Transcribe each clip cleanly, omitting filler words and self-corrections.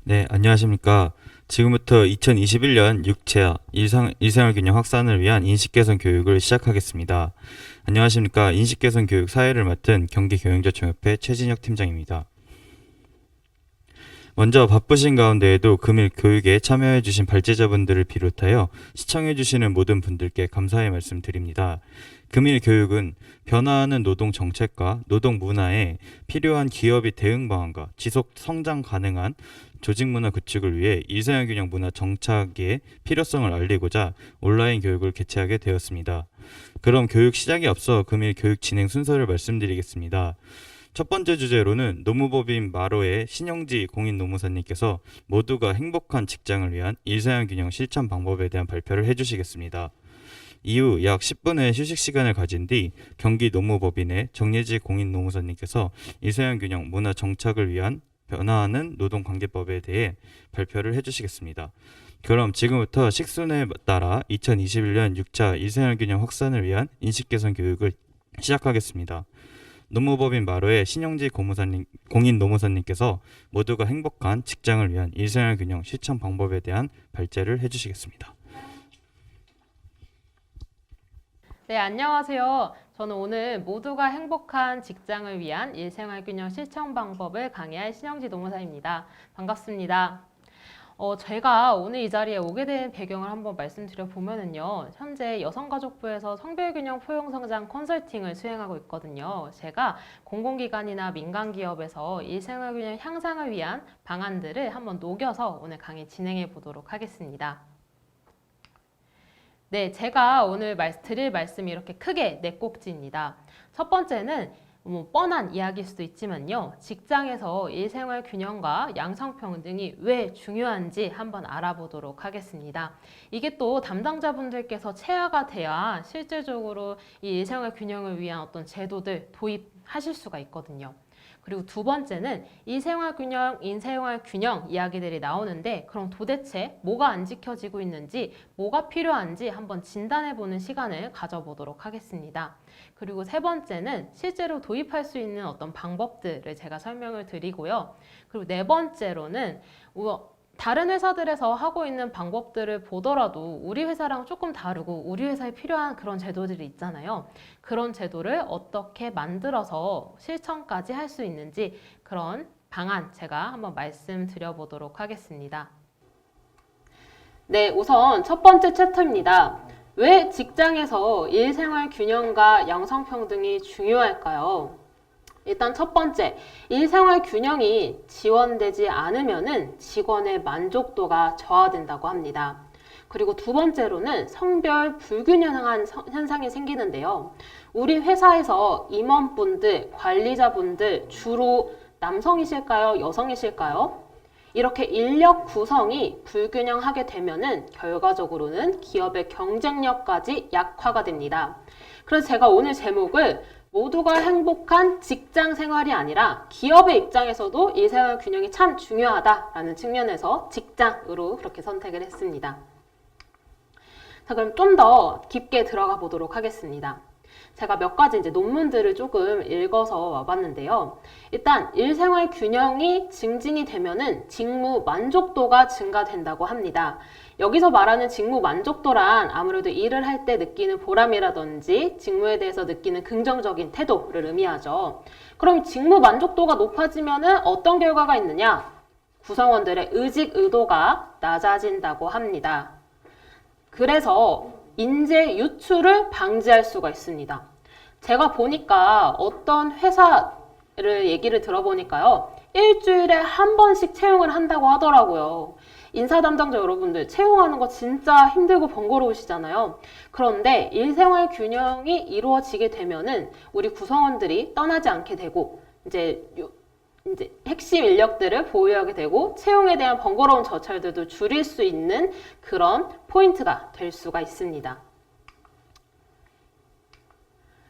네, 안녕하십니까. 지금부터 2021년 육체화 일생활균형 확산을 위한 인식개선 교육을 시작하겠습니다. 안녕하십니까. 인식개선 교육 사회를 맡은 경기경영자총협회 최진혁 팀장입니다. 먼저 바쁘신 가운데에도 금일 교육에 참여해주신 발제자분들을 비롯하여 시청해주시는 모든 분들께 감사의 말씀 드립니다. 금일 교육은 변화하는 노동 정책과 노동 문화에 필요한 기업의 대응 방안과 지속 성장 가능한 조직 문화 구축을 위해 일생활균형 문화 정착의 필요성을 알리고자 온라인 교육을 개최하게 되었습니다. 그럼 교육 시작에 앞서 금일 교육 진행 순서를 말씀드리겠습니다. 첫 번째 주제로는 노무법인 마로의 신영지 공인노무사님께서 모두가 행복한 직장을 위한 일생활균형 실천 방법에 대한 발표를 해주시겠습니다. 이후 약 10분의 휴식 시간을 가진 뒤 경기 노무법인의 정예지 공인노무사님께서 일생활균형 문화 정착을 위한 변화하는 노동관계법에 대해 발표를 해주시겠습니다. 그럼 지금부터 식순에 따라 2021년 6차 일생활균형 확산을 위한 인식개선 교육을 시작하겠습니다. 노무법인 마로의 신영지 공인노무사님께서 모두가 행복한 직장을 위한 일생활균형 실천 방법에 대한 발제를 해주시겠습니다. 네, 안녕하세요. 저는 오늘 모두가 행복한 직장을 위한 일생활균형 실천 방법을 강의할 신영지 노무사입니다. 반갑습니다. 제가 오늘 이 자리에 오게 된 배경을 한번 말씀드려 보면은요. 현재 여성가족부에서 성별균형 포용성장 컨설팅을 수행하고 있거든요. 제가 공공기관이나 민간기업에서 일생활균형 향상을 위한 방안들을 한번 녹여서 오늘 강의 진행해 보도록 하겠습니다. 네, 제가 오늘 드릴 말씀이 이렇게 크게 네 꼭지입니다. 첫 번째는 뻔한 이야기일 수도 있지만요. 직장에서 일생활 균형과 양성평등이 왜 중요한지 한번 알아보도록 하겠습니다. 이게 또 담당자분들께서 체화가 돼야 실질적으로 이 일생활 균형을 위한 어떤 제도들 도입하실 수가 있거든요. 그리고 두 번째는 일생활균형, 인생활균형 이야기들이 나오는데 그럼 도대체 뭐가 안 지켜지고 있는지 뭐가 필요한지 한번 진단해보는 시간을 가져보도록 하겠습니다. 그리고 세 번째는 실제로 도입할 수 있는 어떤 방법들을 제가 설명을 드리고요. 그리고 네 번째로는 다른 회사들에서 하고 있는 방법들을 보더라도 우리 회사랑 조금 다르고 우리 회사에 필요한 그런 제도들이 있잖아요. 그런 제도를 어떻게 만들어서 실천까지 할 수 있는지 그런 방안 제가 한번 말씀드려 보도록 하겠습니다. 네, 우선 첫 번째 챕터입니다. 왜 직장에서 일생활 균형과 양성평등이 중요할까요? 일단 첫 번째, 일생활 균형이 지원되지 않으면은 직원의 만족도가 저하된다고 합니다. 그리고 두 번째로는 성별 불균형한 현상이 생기는데요. 우리 회사에서 임원분들, 관리자분들 주로 남성이실까요? 여성이실까요? 이렇게 인력 구성이 불균형하게 되면은 결과적으로는 기업의 경쟁력까지 약화가 됩니다. 그래서 제가 오늘 제목을 모두가 행복한 직장 생활이 아니라 기업의 입장에서도 일생활 균형이 참 중요하다라는 측면에서 직장으로 그렇게 선택을 했습니다. 자, 그럼 좀 더 깊게 들어가 보도록 하겠습니다. 제가 몇 가지 이제 논문들을 조금 읽어서 와봤는데요. 일단 일생활 균형이 증진이 되면은 직무 만족도가 증가된다고 합니다. 여기서 말하는 직무 만족도란 아무래도 일을 할 때 느끼는 보람이라든지 직무에 대해서 느끼는 긍정적인 태도를 의미하죠. 그럼 직무 만족도가 높아지면은 어떤 결과가 있느냐? 구성원들의 의직 의도가 낮아진다고 합니다. 그래서 인재 유출을 방지할 수가 있습니다. 제가 보니까 어떤 회사를 얘기를 들어보니까요. 일주일에 한 번씩 채용을 한다고 하더라고요. 인사 담당자 여러분들 채용하는 거 진짜 힘들고 번거로우시잖아요. 그런데 일생활 균형이 이루어지게 되면은 우리 구성원들이 떠나지 않게 되고 이제 핵심 인력들을 보유하게 되고 채용에 대한 번거로운 절차들도 줄일 수 있는 그런 포인트가 될 수가 있습니다.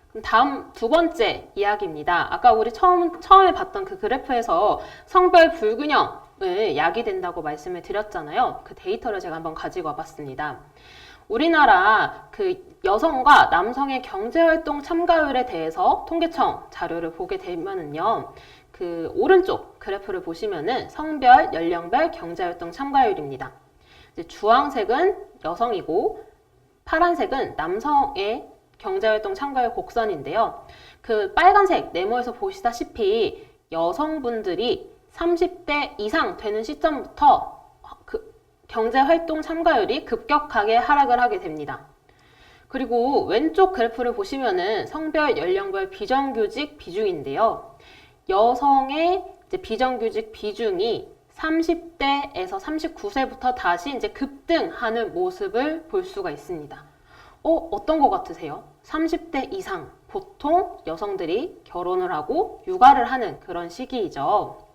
그럼 다음 두 번째 이야기입니다. 아까 우리 처음에 봤던 그 그래프에서 성별 불균형을 야기된다고 말씀을 드렸잖아요. 그 데이터를 제가 한번 가지고 와봤습니다. 우리나라 그 여성과 남성의 경제활동 참가율에 대해서 통계청 자료를 보게 되면은요. 그 오른쪽 그래프를 보시면은 성별, 연령별 경제활동 참가율입니다. 이제 주황색은 여성이고 파란색은 남성의 경제활동 참가율 곡선인데요. 그 빨간색 네모에서 보시다시피 여성분들이 30대 이상 되는 시점부터 그 경제활동 참가율이 급격하게 하락을 하게 됩니다. 그리고 왼쪽 그래프를 보시면은 성별, 연령별 비정규직 비중인데요. 여성의 이제 비정규직 비중이 30대에서 39세부터 다시 이제 급등하는 모습을 볼 수가 있습니다. 어떤 것 같으세요? 30대 이상, 보통 여성들이 결혼을 하고 육아를 하는 그런 시기이죠.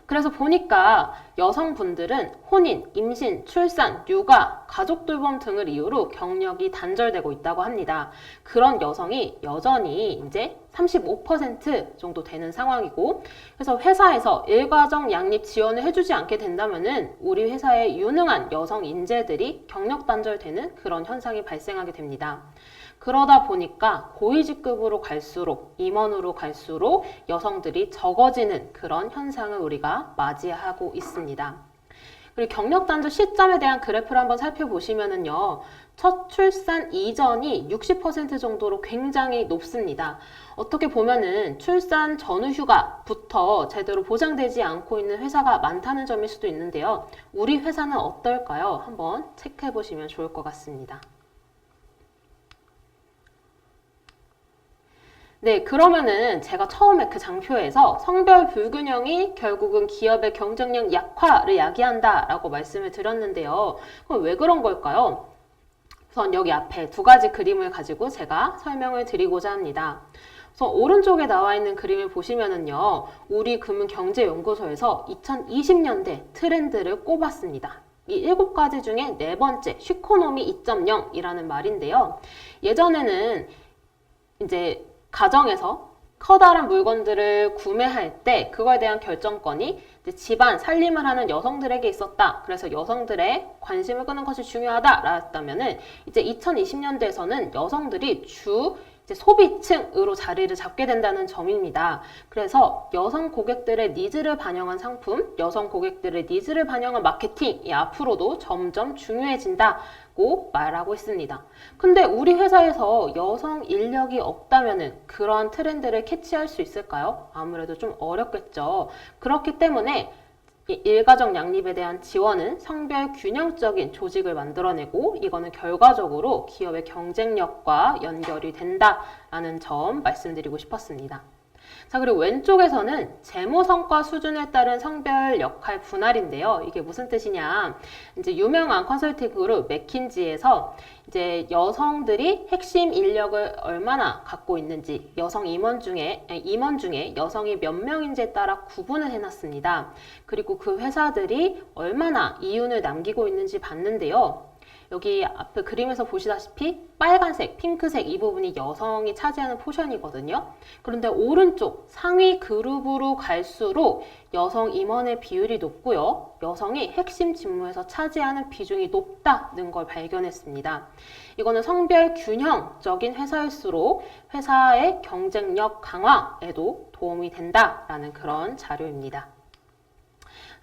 그래서 보니까 여성분들은 혼인, 임신, 출산, 육아, 가족 돌봄 등을 이유로 경력이 단절되고 있다고 합니다. 그런 여성이 여전히 이제 35% 정도 되는 상황이고, 그래서 회사에서 일가정 양립 지원을 해주지 않게 된다면은 우리 회사의 유능한 여성 인재들이 경력 단절되는 그런 현상이 발생하게 됩니다. 그러다 보니까 고위직급으로 갈수록, 임원으로 갈수록 여성들이 적어지는 그런 현상을 우리가 맞이하고 있습니다. 그리고 경력 단절 시점에 대한 그래프를 한번 살펴보시면은요, 첫 출산 이전이 60% 정도로 굉장히 높습니다. 어떻게 보면은 출산 전후 휴가부터 제대로 보장되지 않고 있는 회사가 많다는 점일 수도 있는데요. 우리 회사는 어떨까요? 한번 체크해 보시면 좋을 것 같습니다. 네, 그러면은 제가 처음에 그 장표에서 성별 불균형이 결국은 기업의 경쟁력 약화를 야기한다라고 말씀을 드렸는데요. 그럼 왜 그런 걸까요? 우선 여기 앞에 두 가지 그림을 가지고 제가 설명을 드리고자 합니다. 그래서 오른쪽에 나와 있는 그림을 보시면은요, 우리금융경제연구소에서 2020년대 트렌드를 꼽았습니다. 이 7가지 중에 네 번째, 슈코노미 2.0이라는 말인데요. 예전에는 이제 가정에서 커다란 물건들을 구매할 때 그거에 대한 결정권이 이제 집안 살림을 하는 여성들에게 있었다. 그래서 여성들의 관심을 끄는 것이 중요하다라였다면은 이제 2020년대에서는 여성들이 주 이제 소비층으로 자리를 잡게 된다는 점입니다. 그래서 여성 고객들의 니즈를 반영한 상품, 여성 고객들의 니즈를 반영한 마케팅이 앞으로도 점점 중요해진다고 말하고 있습니다. 근데 우리 회사에서 여성 인력이 없다면은 그러한 트렌드를 캐치할 수 있을까요? 아무래도 좀 어렵겠죠. 그렇기 때문에 일가정 양립에 대한 지원은 성별 균형적인 조직을 만들어내고 이거는 결과적으로 기업의 경쟁력과 연결이 된다라는 점 말씀드리고 싶었습니다. 자, 그리고 왼쪽에서는 재무 성과 수준에 따른 성별 역할 분할인데요. 이게 무슨 뜻이냐? 이제 유명한 컨설팅 그룹 맥킨지에서 이제 여성들이 핵심 인력을 얼마나 갖고 있는지 여성 임원 중에 여성이 몇 명인지에 따라 구분을 해놨습니다. 그리고 그 회사들이 얼마나 이윤을 남기고 있는지 봤는데요. 여기 앞에 그림에서 보시다시피 빨간색, 핑크색 이 부분이 여성이 차지하는 포션이거든요. 그런데 오른쪽 상위 그룹으로 갈수록 여성 임원의 비율이 높고요. 여성이 핵심 직무에서 차지하는 비중이 높다는 걸 발견했습니다. 이거는 성별 균형적인 회사일수록 회사의 경쟁력 강화에도 도움이 된다라는 그런 자료입니다.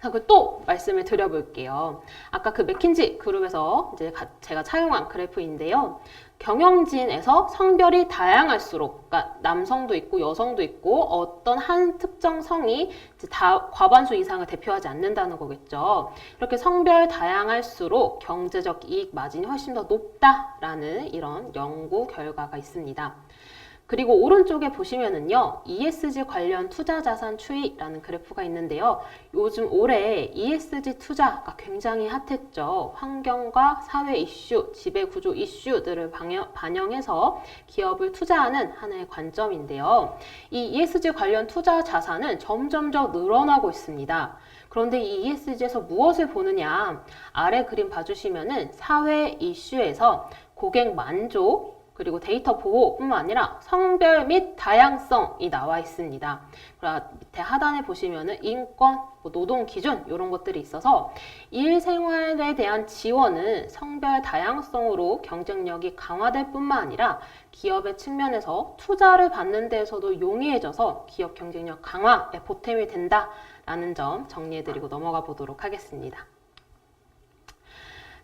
자, 또 말씀을 드려볼게요. 아까 그 맥킨지 그룹에서 이제 제가 차용한 그래프인데요. 경영진에서 성별이 다양할수록, 그러니까 남성도 있고 여성도 있고 어떤 한 특정 성이 이제 다 과반수 이상을 대표하지 않는다는 거겠죠. 이렇게 성별 다양할수록 경제적 이익 마진이 훨씬 더 높다라는 이런 연구 결과가 있습니다. 그리고 오른쪽에 보시면은요, ESG 관련 투자 자산 추이라는 그래프가 있는데요. 요즘 올해 ESG 투자가 굉장히 핫했죠. 환경과 사회 이슈, 지배 구조 이슈들을 반영해서 기업을 투자하는 하나의 관점인데요. 이 ESG 관련 투자 자산은 점점 더 늘어나고 있습니다. 그런데 이 ESG에서 무엇을 보느냐? 아래 그림 봐주시면은 사회 이슈에서 고객 만족, 그리고 데이터 보호뿐만 아니라 성별 및 다양성이 나와 있습니다. 그리고 밑에 하단에 보시면은 인권, 노동 기준 이런 것들이 있어서 일 생활에 대한 지원은 성별 다양성으로 경쟁력이 강화될 뿐만 아니라 기업의 측면에서 투자를 받는 데에서도 용이해져서 기업 경쟁력 강화에 보탬이 된다라는 점 정리해드리고 넘어가 보도록 하겠습니다.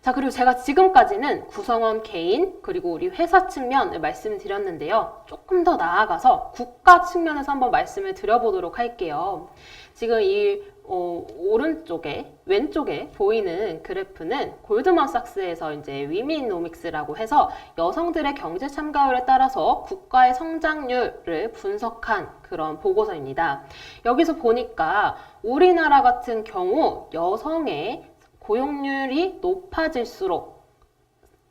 자, 그리고 제가 지금까지는 구성원 개인 그리고 우리 회사 측면을 말씀을 드렸는데요. 조금 더 나아가서 국가 측면에서 한번 말씀을 드려보도록 할게요. 지금 이 왼쪽에 보이는 그래프는 골드만삭스에서 이제 위미노믹스라고 해서 여성들의 경제 참가율에 따라서 국가의 성장률을 분석한 그런 보고서입니다. 여기서 보니까 우리나라 같은 경우 여성의 고용률이 높아질수록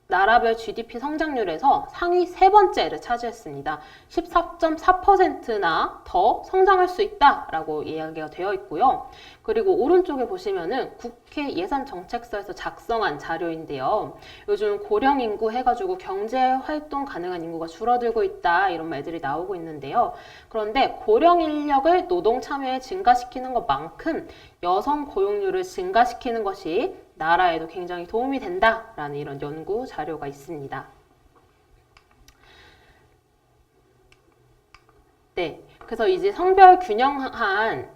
나라별 GDP 성장률에서 상위 세 번째를 차지했습니다. 14.4%나 더 성장할 수 있다라고 이야기가 되어 있고요. 그리고 오른쪽에 보시면은 국회 예산정책서에서 작성한 자료인데요. 요즘 고령 인구 해가지고 경제 활동 가능한 인구가 줄어들고 있다 이런 말들이 나오고 있는데요. 그런데 고령 인력을 노동 참여에 증가시키는 것만큼 여성 고용률을 증가시키는 것이 나라에도 굉장히 도움이 된다라는 이런 연구 자료가 있습니다. 네, 그래서 이제 성별 균형한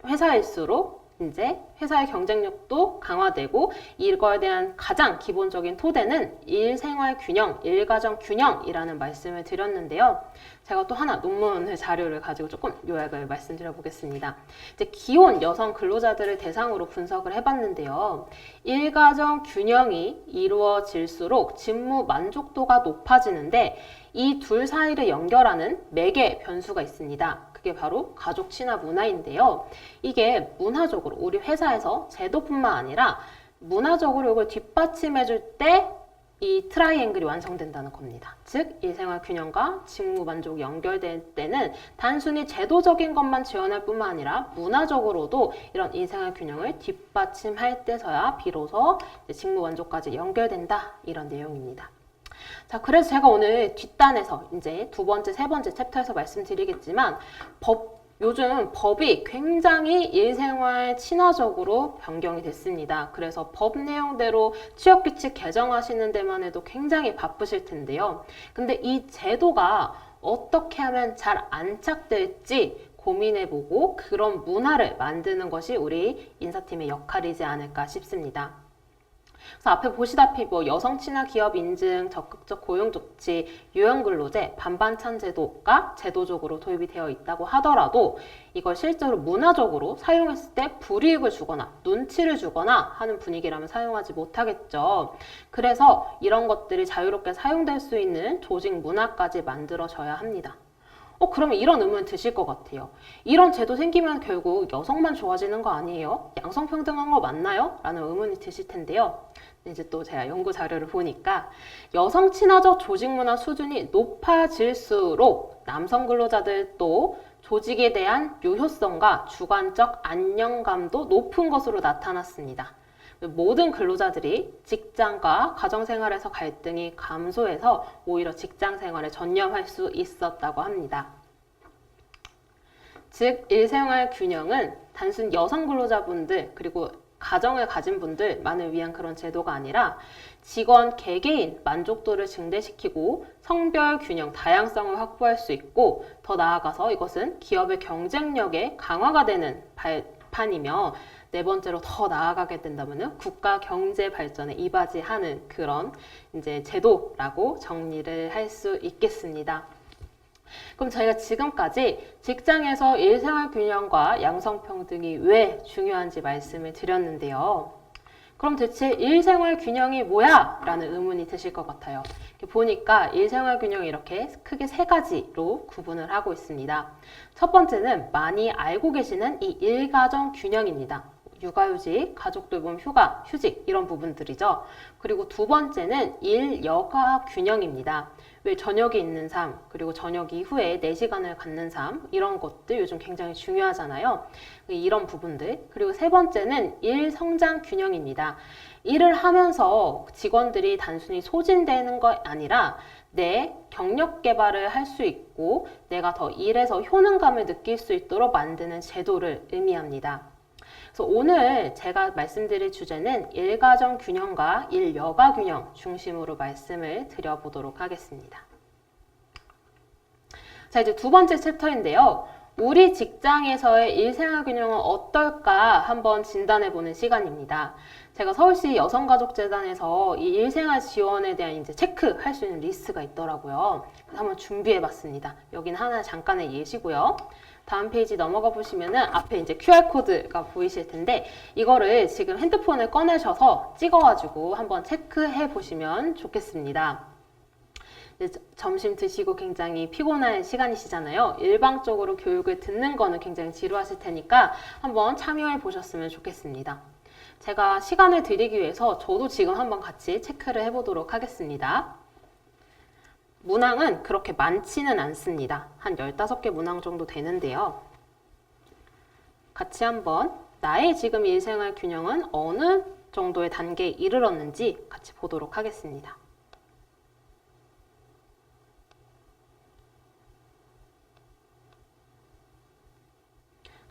회사일수록 이제 회사의 경쟁력도 강화되고 이거에 대한 가장 기본적인 토대는 일생활 균형, 일가정 균형이라는 말씀을 드렸는데요. 제가 또 하나 논문 자료를 가지고 조금 요약을 말씀드려 보겠습니다. 이제 기혼 여성 근로자들을 대상으로 분석을 해봤는데요. 일가정 균형이 이루어질수록 직무 만족도가 높아지는데 이 둘 사이를 연결하는 매개 변수가 있습니다. 그게 바로 가족 친화 문화인데요. 이게 문화적으로 우리 회사에서 제도뿐만 아니라 문화적으로 이걸 뒷받침해 줄 때 이 트라이앵글이 완성된다는 겁니다. 즉 일생활 균형과 직무 만족이 연결될 때는 단순히 제도적인 것만 지원할 뿐만 아니라 문화적으로도 이런 일생활 균형을 뒷받침할 때서야 비로소 직무 만족까지 연결된다 이런 내용입니다. 자, 그래서 제가 오늘 뒷단에서 이제 두 번째, 세 번째 챕터에서 말씀드리겠지만 요즘 법이 굉장히 일생활 친화적으로 변경이 됐습니다. 그래서 법 내용대로 취업규칙 개정하시는 데만 해도 굉장히 바쁘실 텐데요. 근데 이 제도가 어떻게 하면 잘 안착될지 고민해보고 그런 문화를 만드는 것이 우리 인사팀의 역할이지 않을까 싶습니다. 그래서 앞에 보시다시피 여성 친화 기업 인증, 적극적 고용 조치, 유연 근로제, 반반찬 제도가 제도적으로 도입이 되어 있다고 하더라도 이걸 실제로 문화적으로 사용했을 때 불이익을 주거나 눈치를 주거나 하는 분위기라면 사용하지 못하겠죠. 그래서 이런 것들이 자유롭게 사용될 수 있는 조직 문화까지 만들어져야 합니다. 그러면 이런 의문 드실 것 같아요. 이런 제도 생기면 결국 여성만 좋아지는 거 아니에요? 양성평등한 거 맞나요? 라는 의문이 드실 텐데요. 이제 또 제가 연구 자료를 보니까 여성 친화적 조직 문화 수준이 높아질수록 남성 근로자들도 조직에 대한 유효성과 주관적 안정감도 높은 것으로 나타났습니다. 모든 근로자들이 직장과 가정생활에서 갈등이 감소해서 오히려 직장생활에 전념할 수 있었다고 합니다. 즉, 일생활 균형은 단순 여성 근로자분들 그리고 가정을 가진 분들만을 위한 그런 제도가 아니라 직원 개개인 만족도를 증대시키고 성별 균형, 다양성을 확보할 수 있고 더 나아가서 이것은 기업의 경쟁력에 강화가 되는 발판이며 네 번째로 더 나아가게 된다면 국가 경제 발전에 이바지하는 그런 이제 제도라고 정리를 할 수 있겠습니다. 그럼 저희가 지금까지 직장에서 일생활 균형과 양성평등이 왜 중요한지 말씀을 드렸는데요. 그럼 대체 일생활 균형이 뭐야? 라는 의문이 드실 것 같아요. 보니까 일생활 균형이 이렇게 크게 세 가지로 구분을 하고 있습니다. 첫 번째는 많이 알고 계시는 이 일가정 균형입니다. 육아휴직, 가족돌봄 휴가, 휴직 이런 부분들이죠. 그리고 두 번째는 일, 여가 균형입니다. 왜 저녁이 있는 삶, 그리고 저녁 이후에 4시간을 갖는 삶 이런 것들 요즘 굉장히 중요하잖아요. 이런 부분들. 그리고 세 번째는 일 성장 균형입니다. 일을 하면서 직원들이 단순히 소진되는 것 아니라 내 경력 개발을 할 수 있고 내가 더 일에서 효능감을 느낄 수 있도록 만드는 제도를 의미합니다. 그래서 오늘 제가 말씀드릴 주제는 일가정 균형과 일여가 균형 중심으로 말씀을 드려보도록 하겠습니다. 자, 이제 두 번째 챕터인데요. 우리 직장에서의 일생활 균형은 어떨까 한번 진단해보는 시간입니다. 제가 서울시 여성가족재단에서 이 일생활 지원에 대한 이제 체크할 수 있는 리스트가 있더라고요. 그래서 한번 준비해봤습니다. 여기는 하나 잠깐의 예시고요. 다음 페이지 넘어가 보시면은 앞에 이제 QR코드가 보이실 텐데 이거를 지금 핸드폰을 꺼내셔서 찍어가지고 한번 체크해 보시면 좋겠습니다. 점심 드시고 굉장히 피곤한 시간이시잖아요. 일방적으로 교육을 듣는 거는 굉장히 지루하실 테니까 한번 참여해 보셨으면 좋겠습니다. 제가 시간을 드리기 위해서 저도 지금 한번 같이 체크를 해보도록 하겠습니다. 문항은 그렇게 많지는 않습니다. 한 15개 문항 정도 되는데요. 같이 한번 나의 지금 일생활 균형은 어느 정도의 단계에 이르렀는지 같이 보도록 하겠습니다.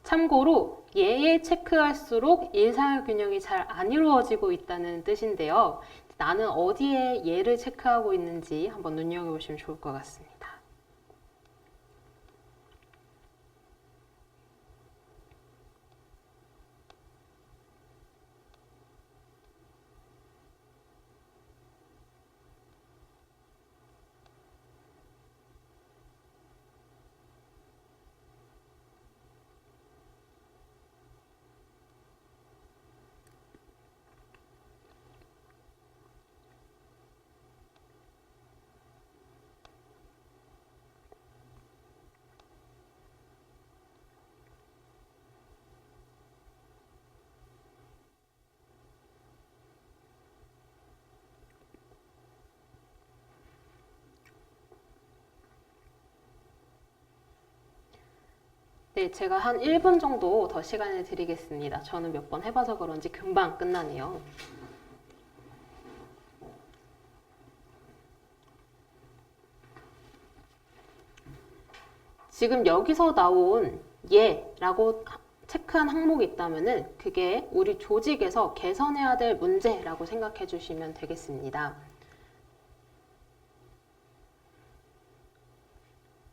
참고로 예에 체크할수록 일상의 균형이 잘 안 이루어지고 있다는 뜻인데요. 나는 어디에 예를 체크하고 있는지 한번 눈여겨보시면 좋을 것 같습니다. 네, 제가 한 1분 정도 더 시간을 드리겠습니다. 저는 몇 번 해봐서 그런지 금방 끝나네요. 지금 여기서 나온 예라고 체크한 항목이 있다면은 그게 우리 조직에서 개선해야 될 문제라고 생각해 주시면 되겠습니다.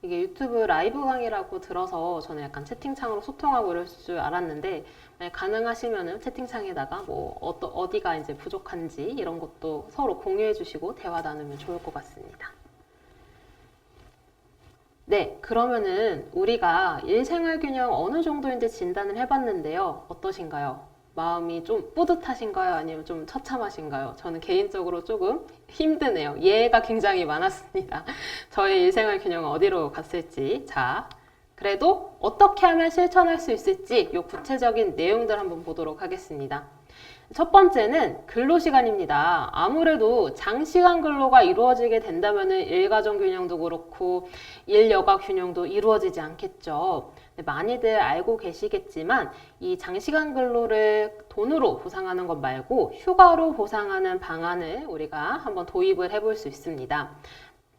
이게 유튜브 라이브 강의라고 들어서 저는 약간 채팅창으로 소통하고 이럴 줄 알았는데 만약 가능하시면은 채팅창에다가 뭐 어디가 이제 부족한지 이런 것도 서로 공유해 주시고 대화 나누면 좋을 것 같습니다. 네, 그러면은 우리가 일생활 균형 어느 정도인지 진단을 해봤는데요. 어떠신가요? 마음이 좀 뿌듯하신가요? 아니면 좀 처참하신가요? 저는 개인적으로 조금 힘드네요. 예가 굉장히 많았습니다. 저의 일생활 균형은 어디로 갔을지. 자, 그래도 어떻게 하면 실천할 수 있을지 이 구체적인 내용들 한번 보도록 하겠습니다. 첫 번째는 근로시간입니다. 아무래도 장시간 근로가 이루어지게 된다면은 일가정 균형도 그렇고 일여가 균형도 이루어지지 않겠죠. 많이들 알고 계시겠지만 이 장시간 근로를 돈으로 보상하는 것 말고 휴가로 보상하는 방안을 우리가 한번 도입을 해볼 수 있습니다.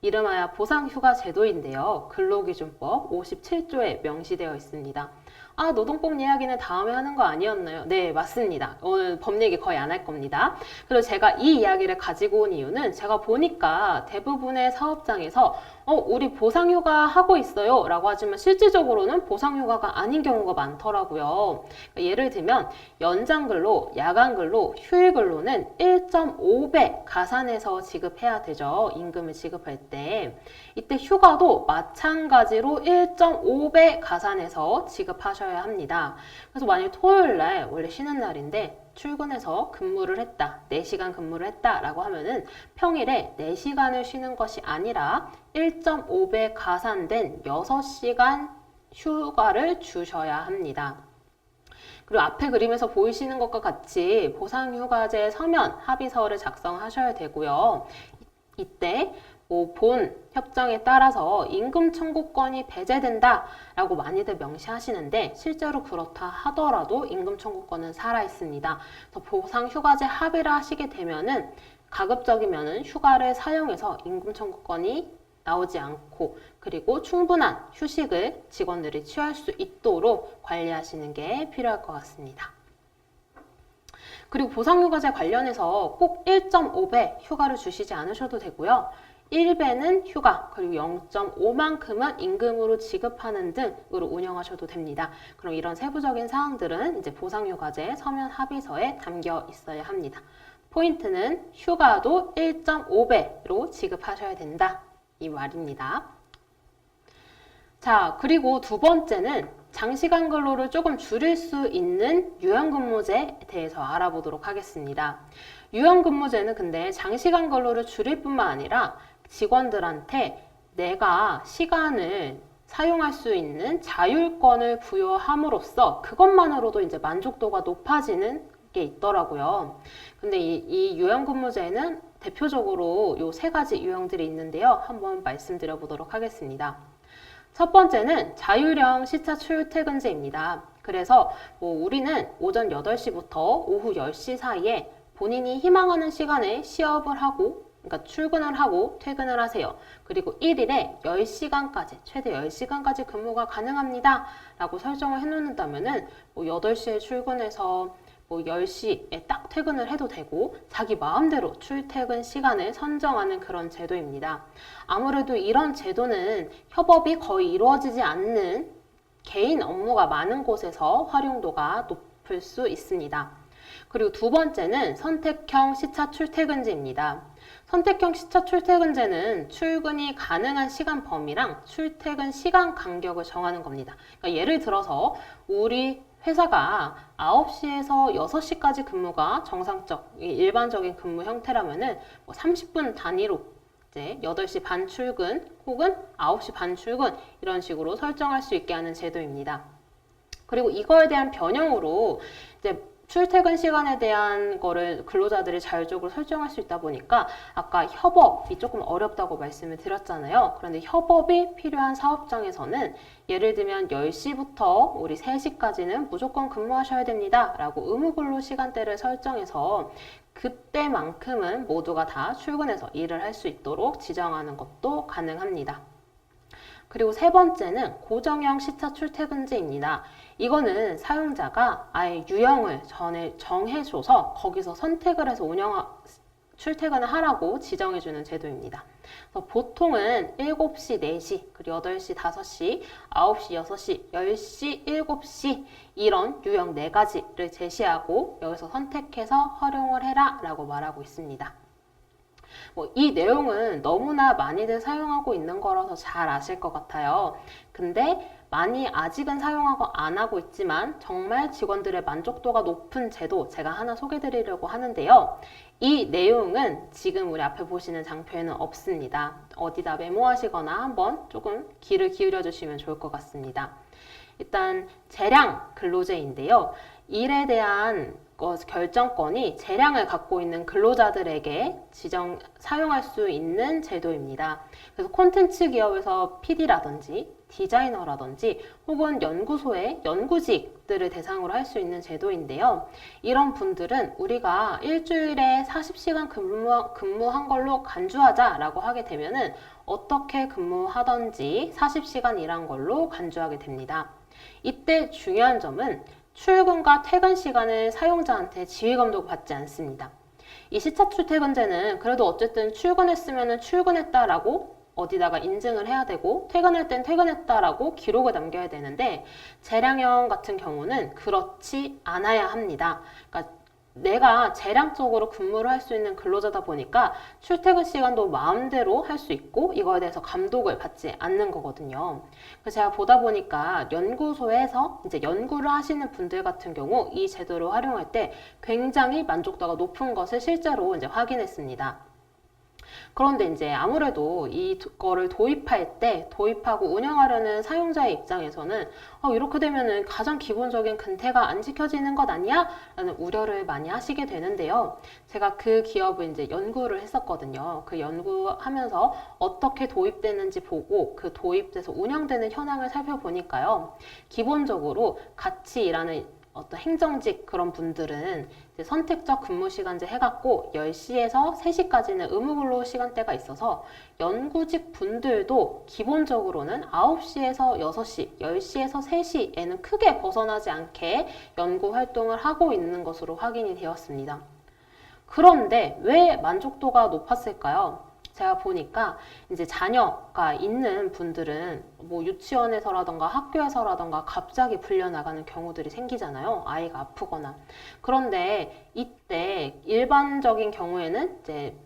이름하여 보상휴가 제도인데요. 근로기준법 57조에 명시되어 있습니다. 아, 노동법 이야기는 다음에 하는 거 아니었나요? 네, 맞습니다. 오늘 법 얘기 거의 안 할 겁니다. 그리고 제가 이 이야기를 가지고 온 이유는 제가 보니까 대부분의 사업장에서 우리 보상휴가 하고 있어요 라고 하지만 실질적으로는 보상휴가가 아닌 경우가 많더라고요. 예를 들면 연장근로, 야간근로, 휴일근로는 1.5배 가산해서 지급해야 되죠. 임금을 지급할 때. 이때 휴가도 마찬가지로 1.5배 가산해서 지급하셔야 합니다. 그래서 만약 토요일 날 원래 쉬는 날인데 출근해서 근무를 했다, 4시간 근무를 했다라고 하면은 평일에 4시간을 쉬는 것이 아니라 1.5배 가산된 6시간 휴가를 주셔야 합니다. 그리고 앞에 그림에서 보이시는 것과 같이 보상휴가제 서면 합의서를 작성하셔야 되고요. 이때 본 협정에 따라서 임금 청구권이 배제된다라고 많이들 명시하시는데 실제로 그렇다 하더라도 임금 청구권은 살아 있습니다. 그래서 보상휴가제 합의를 하시게 되면은 가급적이면은 휴가를 사용해서 임금 청구권이 나오지 않고 그리고 충분한 휴식을 직원들이 취할 수 있도록 관리하시는 게 필요할 것 같습니다. 그리고 보상휴가제 관련해서 꼭 1.5배 휴가를 주시지 않으셔도 되고요. 1배는 휴가, 그리고 0.5만큼은 임금으로 지급하는 등으로 운영하셔도 됩니다. 그럼 이런 세부적인 사항들은 이제 보상휴가제 서면 합의서에 담겨 있어야 합니다. 포인트는 휴가도 1.5배로 지급하셔야 된다. 이 말입니다. 자, 그리고 두 번째는 장시간 근로를 조금 줄일 수 있는 유연근무제에 대해서 알아보도록 하겠습니다. 유연근무제는 근데 장시간 근로를 줄일 뿐만 아니라 직원들한테 내가 시간을 사용할 수 있는 자율권을 부여함으로써 그것만으로도 이제 만족도가 높아지는 게 있더라고요. 근데 이 유연근무제에는 대표적으로 요 세 가지 유형들이 있는데요. 한번 말씀드려 보도록 하겠습니다. 첫 번째는 자율형 시차 출퇴근제입니다. 그래서 우리는 오전 8시부터 오후 10시 사이에 본인이 희망하는 시간에 시업을 하고 그러니까 출근을 하고 퇴근을 하세요. 그리고 1일에 10시간까지, 최대 10시간까지 근무가 가능합니다. 라고 설정을 해놓는다면은 8시에 출근해서 10시에 딱 퇴근을 해도 되고 자기 마음대로 출퇴근 시간을 선정하는 그런 제도입니다. 아무래도 이런 제도는 협업이 거의 이루어지지 않는 개인 업무가 많은 곳에서 활용도가 높을 수 있습니다. 그리고 두 번째는 선택형 시차 출퇴근제입니다. 선택형 시차 출퇴근제는 출근이 가능한 시간 범위랑 출퇴근 시간 간격을 정하는 겁니다. 그러니까 예를 들어서 우리 회사가 9시에서 6시까지 근무가 정상적, 일반적인 근무 형태라면은 30분 단위로 이제 8시 반 출근 혹은 9시 반 출근 이런 식으로 설정할 수 있게 하는 제도입니다. 그리고 이거에 대한 변형으로 이제 출퇴근 시간에 대한 거를 근로자들이 자율적으로 설정할 수 있다 보니까 아까 협업이 조금 어렵다고 말씀을 드렸잖아요. 그런데 협업이 필요한 사업장에서는 예를 들면 10시부터 우리 3시까지는 무조건 근무하셔야 됩니다. 라고 의무근로 시간대를 설정해서 그때만큼은 모두가 다 출근해서 일을 할 수 있도록 지정하는 것도 가능합니다. 그리고 세 번째는 고정형 시차 출퇴근제입니다. 이거는 사용자가 아예 유형을 전에 정해줘서 거기서 선택을 해서 출퇴근을 하라고 지정해주는 제도입니다. 그래서 보통은 7시, 4시, 그리고 8시, 5시, 9시, 6시, 10시, 7시 이런 유형 4가지를 제시하고 여기서 선택해서 활용을 해라 라고 말하고 있습니다. 이 내용은 너무나 많이들 사용하고 있는 거라서 잘 아실 것 같아요. 근데 많이 아직은 사용하고 안 하고 있지만 정말 직원들의 만족도가 높은 제도 제가 하나 소개드리려고 하는데요. 이 내용은 지금 우리 앞에 보시는 장표에는 없습니다. 어디다 메모하시거나 한번 조금 귀를 기울여 주시면 좋을 것 같습니다. 일단 재량 근로제인데요. 일에 대한 결정권이 재량을 갖고 있는 근로자들에게 사용할 수 있는 제도입니다. 그래서 콘텐츠 기업에서 PD라든지 디자이너라든지 혹은 연구소의 연구직들을 대상으로 할 수 있는 제도인데요. 이런 분들은 우리가 일주일에 40시간 근무한 걸로 간주하자라고 하게 되면은 어떻게 근무하던지 40시간 일한 걸로 간주하게 됩니다. 이때 중요한 점은 출근과 퇴근 시간을 사용자한테 지휘감독 받지 않습니다. 이 시차 출퇴근제는 그래도 어쨌든 출근했으면 출근했다라고 어디다가 인증을 해야 되고 퇴근할 땐 퇴근했다라고 기록을 남겨야 되는데 재량형 같은 경우는 그렇지 않아야 합니다. 그러니까 내가 재량적으로 근무를 할 수 있는 근로자다 보니까 출퇴근 시간도 마음대로 할 수 있고 이거에 대해서 감독을 받지 않는 거거든요. 그래서 제가 보다 보니까 연구소에서 이제 연구를 하시는 분들 같은 경우 이 제도를 활용할 때 굉장히 만족도가 높은 것을 실제로 이제 확인했습니다. 그런데 이제 아무래도 이거를 도입할 때 도입하고 운영하려는 사용자의 입장에서는 이렇게 되면은 가장 기본적인 근태가 안 지켜지는 것 아니야? 라는 우려를 많이 하시게 되는데요. 제가 그 기업을 이제 연구를 했었거든요. 그 연구하면서 어떻게 도입되는지 보고 그 도입돼서 운영되는 현황을 살펴보니까요. 기본적으로 같이 일하는 어떤 행정직 그런 분들은 이제 선택적 근무 시간제 해갖고 10시에서 3시까지는 의무근로 시간대가 있어서 연구직 분들도 기본적으로는 9시에서 6시, 10시에서 3시에는 크게 벗어나지 않게 연구 활동을 하고 있는 것으로 확인이 되었습니다. 그런데 왜 만족도가 높았을까요? 제가 보니까 이제 자녀가 있는 분들은 뭐 유치원에서라던가 학교에서라던가 갑자기 불려나가는 경우들이 생기잖아요. 아이가 아프거나. 그런데 이때 일반적인 경우에는 이제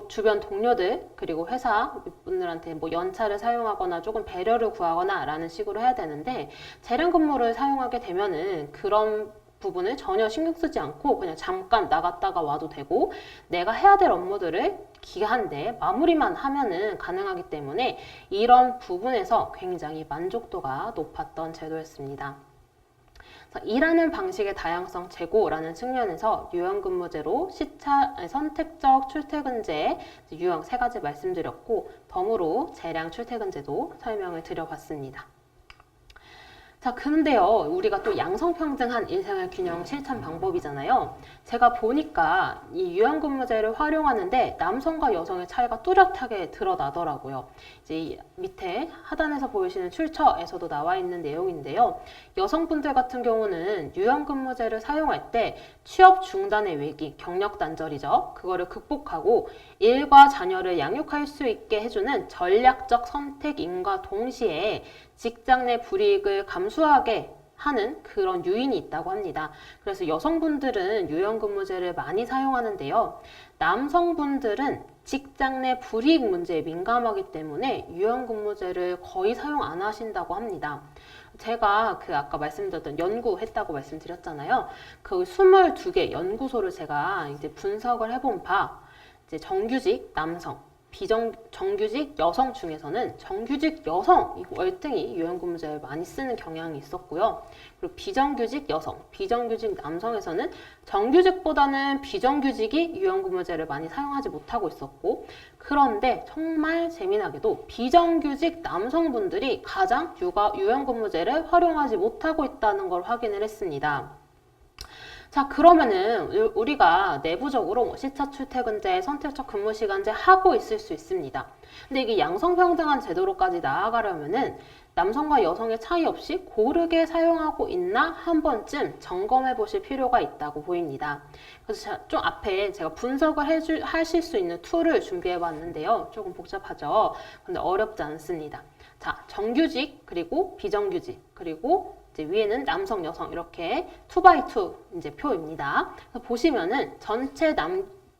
주변 동료들 그리고 회사 분들한테 뭐 연차를 사용하거나 조금 배려를 구하거나 라는 식으로 해야 되는데 재량 근무를 사용하게 되면은 그런 부분을 전혀 신경 쓰지 않고 그냥 잠깐 나갔다가 와도 되고 내가 해야 될 업무들을 기한데 마무리만 하면은 가능하기 때문에 이런 부분에서 굉장히 만족도가 높았던 제도였습니다. 일하는 방식의 다양성 제고라는 측면에서 유연근무제로 선택적 출퇴근제 유형 3가지 말씀드렸고 덤으로 재량 출퇴근제도 설명을 드려봤습니다. 자, 근데요, 우리가 또 양성평등한 일생활 균형 실천 방법이잖아요. 제가 보니까 이 유연근무제를 활용하는데 남성과 여성의 차이가 뚜렷하게 드러나더라고요. 이제 이 밑에 하단에서 보이시는 출처에서도 나와 있는 내용인데요. 여성분들 같은 경우는 유연근무제를 사용할 때 취업 중단의 위기, 경력 단절이죠. 그거를 극복하고 일과 자녀를 양육할 수 있게 해주는 전략적 선택임과 동시에 직장 내 불이익을 감수하게 하는 그런 요인이 있다고 합니다. 그래서 여성분들은 유연근무제를 많이 사용하는데요. 남성분들은 직장 내 불이익 문제에 민감하기 때문에 유연근무제를 거의 사용 안 하신다고 합니다. 제가 그 아까 말씀드렸던 연구했다고 말씀드렸잖아요. 그 22개 연구소를 제가 이제 분석을 해본 바 이제 정규직 남성 정규직 여성 중에서는 정규직 여성 월등히 유연근무제를 많이 쓰는 경향이 있었고요. 그리고 비정규직 여성, 비정규직 남성에서는 정규직보다는 비정규직이 유연근무제를 많이 사용하지 못하고 있었고, 그런데 정말 재미나게도 비정규직 남성분들이 가장 유연근무제를 활용하지 못하고 있다는 걸 확인을 했습니다. 자, 그러면은 우리가 내부적으로 시차 출퇴근제, 선택적 근무시간제 하고 있을 수 있습니다. 근데 이게 양성평등한 제도로까지 나아가려면은 남성과 여성의 차이 없이 고르게 사용하고 있나 한 번쯤 점검해 보실 필요가 있다고 보입니다. 그래서 좀 앞에 제가 분석을 하실 수 있는 툴을 준비해 봤는데요. 조금 복잡하죠? 근데 어렵지 않습니다. 자, 정규직, 그리고 비정규직, 그리고 이제 위에는 남성, 여성 이렇게 2x2 이제 표입니다. 보시면은 전체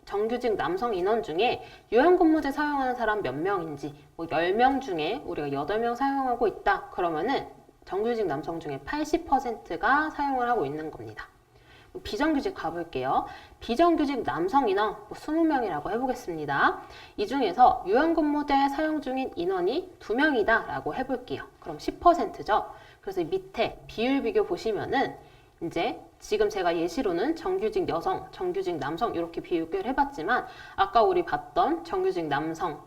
정규직 남성 인원 중에 유연근무제 사용하는 사람 몇 명인지 뭐 10명 중에 우리가 8명 사용하고 있다. 그러면은 정규직 남성 중에 80%가 사용을 하고 있는 겁니다. 비정규직 가볼게요. 비정규직 남성 인원 20명이라고 해보겠습니다. 이 중에서 유연근무제 사용 중인 인원이 2명이다 라고 해볼게요. 그럼 10%죠. 그래서 밑에 비율 비교 보시면은 이제 지금 제가 예시로는 정규직 여성, 정규직 남성 이렇게 비교를 해봤지만 아까 우리 봤던 정규직 남성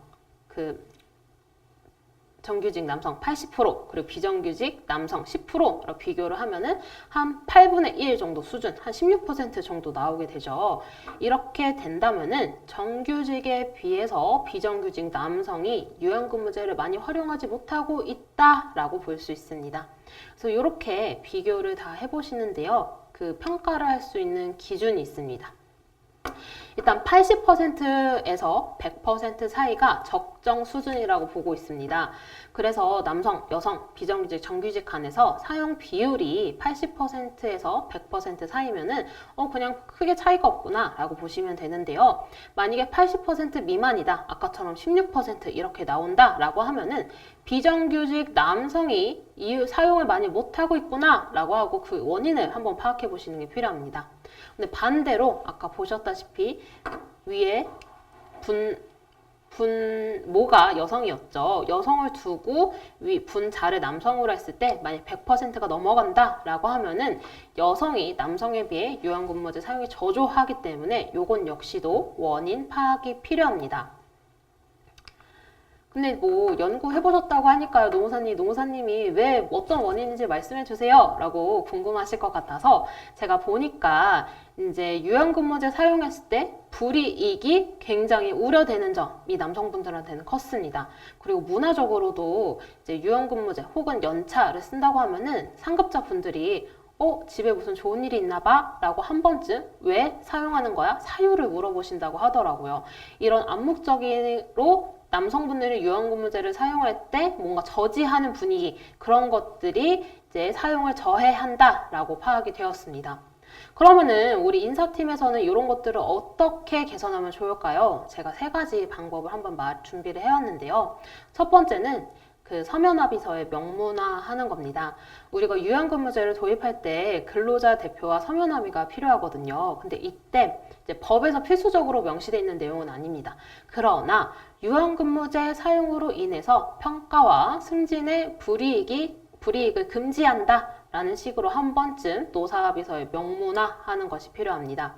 정규직 남성 80% 그리고 비정규직 남성 10%로 비교를 하면은 한 8분의 1 정도 수준, 한 16% 정도 나오게 되죠. 이렇게 된다면은 정규직에 비해서 비정규직 남성이 유연근무제를 많이 활용하지 못하고 있다라고 볼 수 있습니다. 그래서 이렇게 비교를 다 해보시는데요. 그 평가를 할 수 있는 기준이 있습니다. 일단 80%에서 100% 사이가 적정 수준이라고 보고 있습니다. 그래서 남성, 여성, 비정규직, 정규직 간에서 사용 비율이 80%에서 100% 사이면은 그냥 크게 차이가 없구나 라고 보시면 되는데요. 만약에 80% 미만이다, 아까처럼 16% 이렇게 나온다 라고 하면은 비정규직 남성이 이 사용을 많이 못하고 있구나 라고 하고 그 원인을 한번 파악해 보시는 게 필요합니다. 근데 반대로 아까 보셨다시피 위에 분모가 여성이었죠. 여성을 두고 분자를 남성으로 했을 때 만약 100%가 넘어간다 라고 하면은 여성이 남성에 비해 유형근무제 사용이 저조하기 때문에 요건 역시도 원인 파악이 필요합니다. 근데 뭐 연구해보셨다고 하니까요, 노무사님이 왜 어떤 원인인지 말씀해 주세요 라고 궁금하실 것 같아서 제가 보니까 이제 유형근무제 사용했을 때 불이익이 굉장히 우려되는 점이 남성분들한테는 컸습니다. 그리고 문화적으로도 이제 유형근무제 혹은 연차를 쓴다고 하면은 상급자분들이 집에 무슨 좋은 일이 있나 봐? 라고 한 번쯤 왜 사용하는 거야? 사유를 물어보신다고 하더라고요. 이런 암묵적으로 남성분들이 유형근무제를 사용할 때 뭔가 저지하는 분위기, 그런 것들이 이제 사용을 저해한다라고 파악이 되었습니다. 그러면은 우리 인사팀에서는 이런 것들을 어떻게 개선하면 좋을까요? 제가 3가지 방법을 한번 준비를 해왔는데요. 첫 번째는 그 서면합의서의 명문화하는 겁니다. 우리가 유형근무제를 도입할 때 근로자 대표와 서면합의가 필요하거든요. 근데 이때 이제 법에서 필수적으로 명시되어 있는 내용은 아닙니다. 그러나 유형근무제 사용으로 인해서 평가와 승진의 불이익을 금지한다 라는 식으로 한 번쯤 노사합의서의 명문화하는 것이 필요합니다.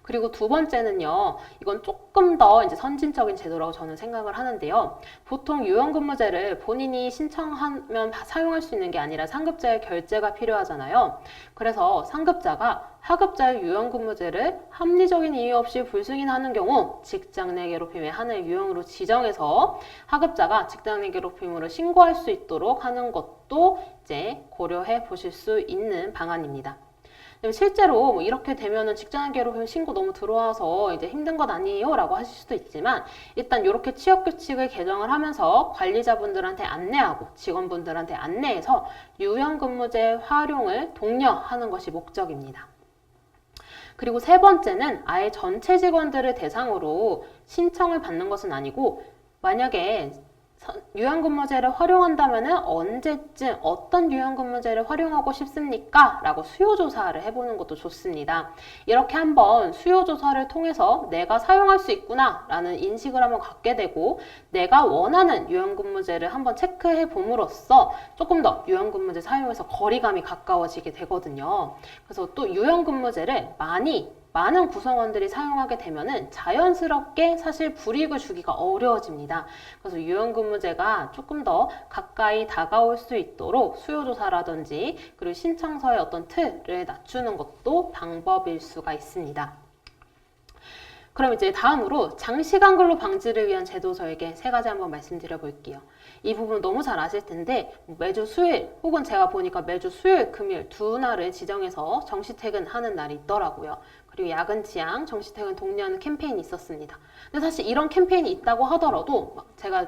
그리고 두 번째는요, 이건 조금 더 이제 선진적인 제도라고 저는 생각을 하는데요. 보통 유형근무제를 본인이 신청하면 사용할 수 있는 게 아니라 상급자의 결재가 필요하잖아요. 그래서 상급자가 하급자의 유형근무제를 합리적인 이유 없이 불승인하는 경우 직장 내 괴롭힘의 하나의 유형으로 지정해서 하급자가 직장 내 괴롭힘으로 신고할 수 있도록 하는 것도 이제 고려해 보실 수 있는 방안입니다. 실제로 뭐 이렇게 되면은 직장 괴롭힘 신고 너무 들어와서 이제 힘든 것 아니에요? 라고 하실 수도 있지만 일단 이렇게 취업규칙을 개정을 하면서 관리자분들한테 안내하고 직원분들한테 안내해서 유형근무제 활용을 독려하는 것이 목적입니다. 그리고 3번째는 아예 전체 직원들을 대상으로 신청을 받는 것은 아니고 만약에 유형근무제를 활용한다면 언제쯤 어떤 유형근무제를 활용하고 싶습니까? 라고 수요조사를 해보는 것도 좋습니다. 이렇게 한번 수요조사를 통해서 내가 사용할 수 있구나 라는 인식을 한번 갖게 되고 내가 원하는 유형근무제를 한번 체크해 봄으로써 조금 더 유형근무제 사용에서 거리감이 가까워지게 되거든요. 그래서 또 유형근무제를 많은 구성원들이 사용하게 되면은 자연스럽게 사실 불이익을 주기가 어려워집니다. 그래서 유형근무제가 조금 더 가까이 다가올 수 있도록 수요조사라든지 그리고 신청서의 어떤 틀을 낮추는 것도 방법일 수가 있습니다. 그럼 이제 다음으로 장시간 근로 방지를 위한 제도 저에게 3가지 한번 말씀드려 볼게요. 이 부분 너무 잘 아실 텐데 매주 수요일 혹은 제가 보니까 매주 수요일, 금요일 2날을 지정해서 정시퇴근하는 날이 있더라고요. 그리고 야근 지향, 정시퇴근 독려하는 캠페인이 있었습니다. 근데 사실 이런 캠페인이 있다고 하더라도 제가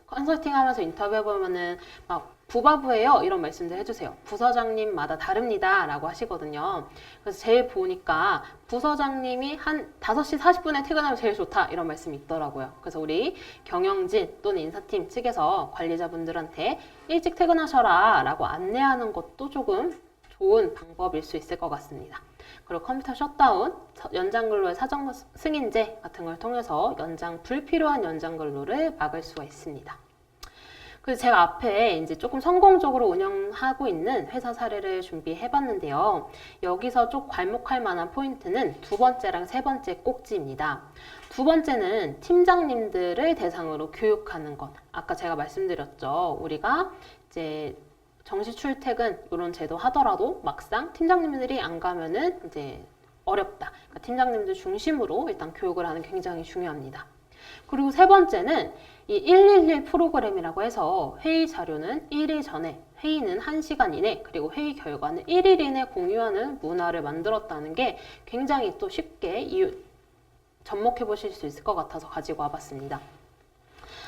컨설팅하면서 인터뷰해보면은 막 부바부예요 이런 말씀들 해주세요. 부서장님마다 다릅니다 라고 하시거든요. 그래서 제일 보니까 부서장님이 한 5시 40분에 퇴근하면 제일 좋다 이런 말씀이 있더라고요. 그래서 우리 경영진 또는 인사팀 측에서 관리자분들한테 일찍 퇴근하셔라 라고 안내하는 것도 조금 좋은 방법일 수 있을 것 같습니다. 그리고 컴퓨터 셧다운, 연장근로의 사전 승인제 같은 걸 통해서 불필요한 연장근로를 막을 수가 있습니다. 그래서 제가 앞에 이제 조금 성공적으로 운영하고 있는 회사 사례를 준비해 봤는데요. 여기서 좀 괄목할 만한 포인트는 2번째랑 3번째 꼭지입니다. 2번째는 팀장님들을 대상으로 교육하는 것. 아까 제가 말씀드렸죠. 우리가 이제 정시 출퇴근 이런 제도 하더라도 막상 팀장님들이 안 가면은 이제 어렵다. 그러니까 팀장님들 중심으로 일단 교육을 하는 게 굉장히 중요합니다. 그리고 3번째는 이 111 프로그램이라고 해서 회의 자료는 1일 전에, 회의는 1시간 이내, 그리고 회의 결과는 1일 이내 공유하는 문화를 만들었다는 게 굉장히 또 쉽게 접목해 보실 수 있을 것 같아서 가지고 와봤습니다.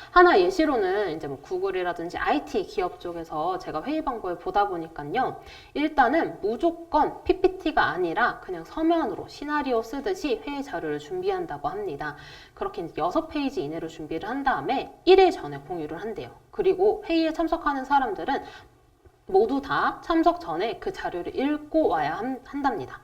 하나 예시로는 이제 뭐 구글이라든지 IT 기업 쪽에서 제가 회의 방법을 보다 보니까요. 일단은 무조건 PPT가 아니라 그냥 서면으로 시나리오 쓰듯이 회의 자료를 준비한다고 합니다. 그렇게 6페이지 이내로 준비를 한 다음에 1일 전에 공유를 한대요. 그리고 회의에 참석하는 사람들은 모두 다 참석 전에 그 자료를 읽고 와야 한답니다.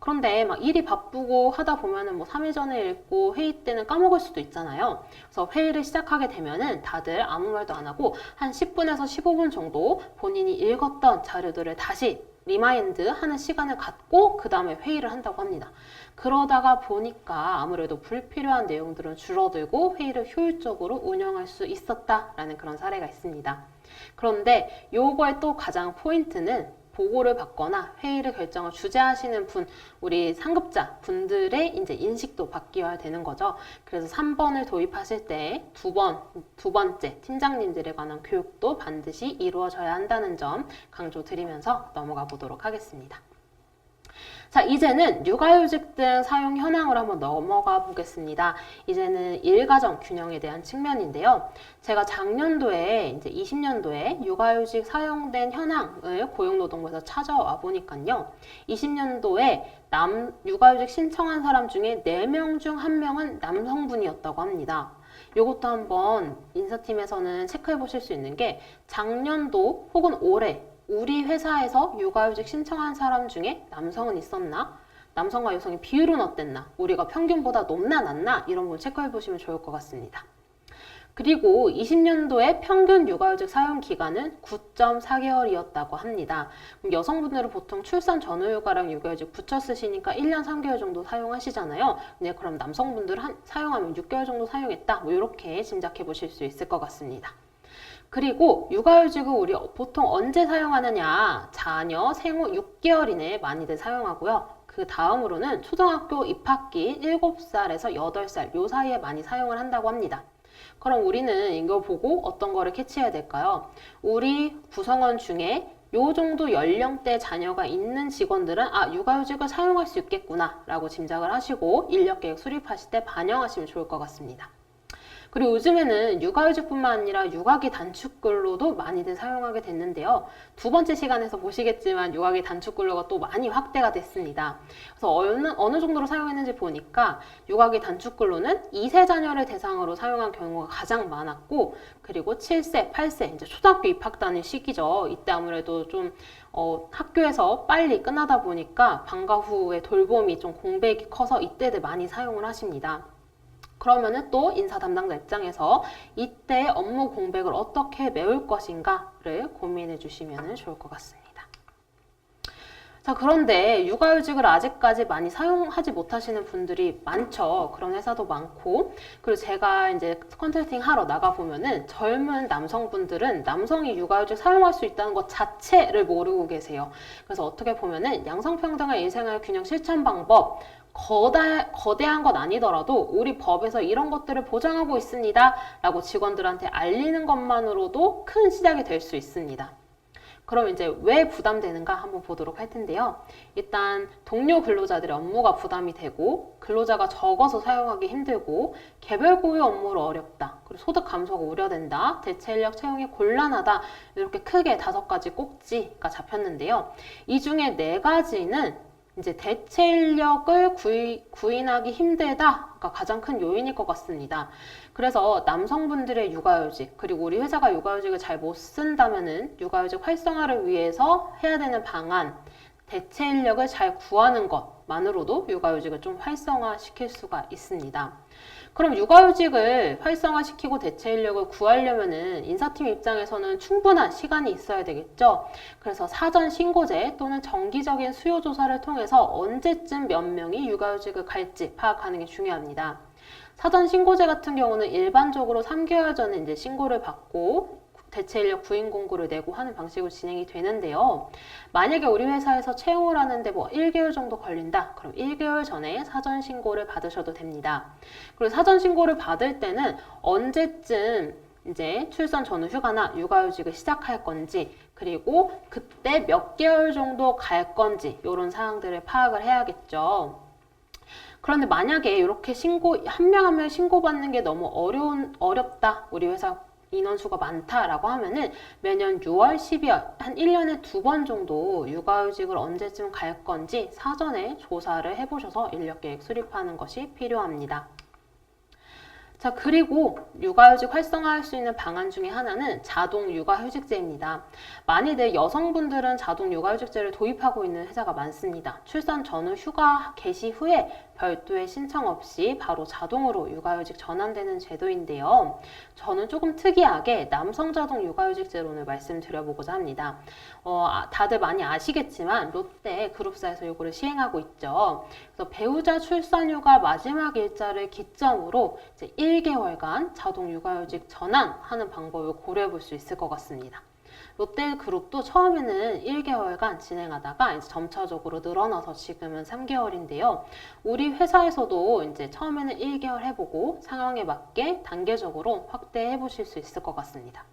그런데 막 일이 바쁘고 하다 보면은 뭐 3일 전에 읽고 회의 때는 까먹을 수도 있잖아요. 그래서 회의를 시작하게 되면은 다들 아무 말도 안 하고 한 10분에서 15분 정도 본인이 읽었던 자료들을 다시 리마인드 하는 시간을 갖고 그 다음에 회의를 한다고 합니다. 그러다가 보니까 아무래도 불필요한 내용들은 줄어들고 회의를 효율적으로 운영할 수 있었다라는 그런 사례가 있습니다. 그런데 요거의 또 가장 포인트는 보고를 받거나 회의를 결정을 주재하시는 분, 우리 상급자 분들의 이제 인식도 바뀌어야 되는 거죠. 그래서 3번을 도입하실 때 두 번째 팀장님들에 관한 교육도 반드시 이루어져야 한다는 점 강조드리면서 넘어가 보도록 하겠습니다. 자, 이제는 육아휴직 등 사용 현황으로 한번 넘어가 보겠습니다. 이제는 일가정 균형에 대한 측면인데요. 제가 작년도에 이제 20년도에 육아휴직 사용된 현황을 고용노동부에서 찾아와 보니까요. 20년도에 육아휴직 신청한 사람 중에 4명 중 1명은 남성분이었다고 합니다. 이것도 한번 인사팀에서는 체크해 보실 수 있는 게 작년도 혹은 올해 우리 회사에서 육아휴직 신청한 사람 중에 남성은 있었나? 남성과 여성의 비율은 어땠나? 우리가 평균보다 높나 낮나? 이런 걸 체크해 보시면 좋을 것 같습니다. 그리고 20년도에 평균 육아휴직 사용 기간은 9.4개월이었다고 합니다. 그럼 여성분들은 보통 출산 전후휴가랑 육아휴직 붙여 쓰시니까 1년 3개월 정도 사용하시잖아요. 네, 그럼 남성분들은 사용하면 6개월 정도 사용했다. 뭐 이렇게 짐작해 보실 수 있을 것 같습니다. 그리고 육아휴직을 우리 보통 언제 사용하느냐? 자녀 생후 6개월 이내에 많이들 사용하고요. 그 다음으로는 초등학교 입학기 7살에서 8살 요 사이에 많이 사용을 한다고 합니다. 그럼 우리는 이거 보고 어떤 거를 캐치해야 될까요? 우리 구성원 중에 요 정도 연령대 자녀가 있는 직원들은 육아휴직을 사용할 수 있겠구나 라고 짐작을 하시고 인력계획 수립하실 때 반영하시면 좋을 것 같습니다. 그리고 요즘에는 육아휴직뿐만 아니라 육아기 단축근로도 많이들 사용하게 됐는데요. 두 번째 시간에서 보시겠지만 육아기 단축근로가 또 많이 확대가 됐습니다. 그래서 어느 정도로 사용했는지 보니까 육아기 단축근로는 2세 자녀를 대상으로 사용한 경우가 가장 많았고, 그리고 7세, 8세, 이제 초등학교 입학하는 시기죠. 이때 아무래도 좀 학교에서 빨리 끝나다 보니까 방과 후에 돌봄이 좀 공백이 커서 이때들 많이 사용을 하십니다. 그러면은 또 인사 담당자 입장에서 이때 업무 공백을 어떻게 메울 것인가를 고민해 주시면 좋을 것 같습니다. 자, 그런데 육아휴직을 아직까지 많이 사용하지 못하시는 분들이 많죠. 그런 회사도 많고, 그리고 제가 이제 컨설팅 하러 나가보면은 젊은 남성분들은 남성이 육아휴직 사용할 수 있다는 것 자체를 모르고 계세요. 그래서 어떻게 보면은 양성평등한 일생활 균형 실천 방법, 거대한 건 아니더라도 우리 법에서 이런 것들을 보장하고 있습니다 라고 직원들한테 알리는 것만으로도 큰 시작이 될 수 있습니다. 그럼 이제 왜 부담되는가 한번 보도록 할 텐데요. 일단 동료 근로자들의 업무가 부담이 되고 근로자가 적어서 사용하기 힘들고 개별 고유 업무로 어렵다. 그리고 소득 감소가 우려된다. 대체 인력 채용이 gon란하다. 이렇게 크게 5가지 꼭지가 잡혔는데요. 이 중에 4가지는 이제 대체 인력을 구인하기 힘들다가 가장 큰 요인일 것 같습니다. 그래서 남성분들의 육아휴직, 그리고 우리 회사가 육아휴직을 잘 못 쓴다면은 육아휴직 활성화를 위해서 해야 되는 방안, 대체 인력을 잘 구하는 것만으로도 육아휴직을 좀 활성화시킬 수가 있습니다. 그럼 육아휴직을 활성화시키고 대체 인력을 구하려면은 인사팀 입장에서는 충분한 시간이 있어야 되겠죠. 그래서 사전 신고제 또는 정기적인 수요 조사를 통해서 언제쯤 몇 명이 육아휴직을 갈지 파악하는 게 중요합니다. 사전 신고제 같은 경우는 일반적으로 3개월 전에 이제 신고를 받고 대체 인력 구인 공고를 내고 하는 방식으로 진행이 되는데요. 만약에 우리 회사에서 채용을 하는데 뭐 1개월 정도 걸린다. 그럼 1개월 전에 사전 신고를 받으셔도 됩니다. 그리고 사전 신고를 받을 때는 언제쯤 이제 출산 전후 휴가나 육아휴직을 시작할 건지, 그리고 그때 몇 개월 정도 갈 건지 이런 사항들을 파악을 해야겠죠. 그런데 만약에 이렇게 한 명 한 명 신고받는 게 너무 어렵다. 우리 회사 인원수가 많다라고 하면은 매년 6월, 12월 한 1년에 2번 정도 육아휴직을 언제쯤 갈 건지 사전에 조사를 해보셔서 인력계획 수립하는 것이 필요합니다. 자, 그리고 육아휴직 활성화할 수 있는 방안 중에 하나는 자동 육아휴직제입니다. 많이들 여성분들은 자동 육아휴직제를 도입하고 있는 회사가 많습니다. 출산 전후 휴가 개시 후에 별도의 신청 없이 바로 자동으로 육아휴직 전환되는 제도인데요. 저는 조금 특이하게 남성 자동 육아휴직제로 오늘 말씀드려보고자 합니다. 다들 많이 아시겠지만 롯데 그룹사에서 이거를 시행하고 있죠. 그래서 배우자 출산휴가 마지막 일자를 기점으로 이제 1개월간 자동 육아휴직 전환하는 방법을 고려해 볼 수 있을 것 같습니다. 롯데그룹도 처음에는 1개월간 진행하다가 이제 점차적으로 늘어나서 지금은 3개월인데요. 우리 회사에서도 이제 처음에는 1개월 해보고 상황에 맞게 단계적으로 확대해 보실 수 있을 것 같습니다.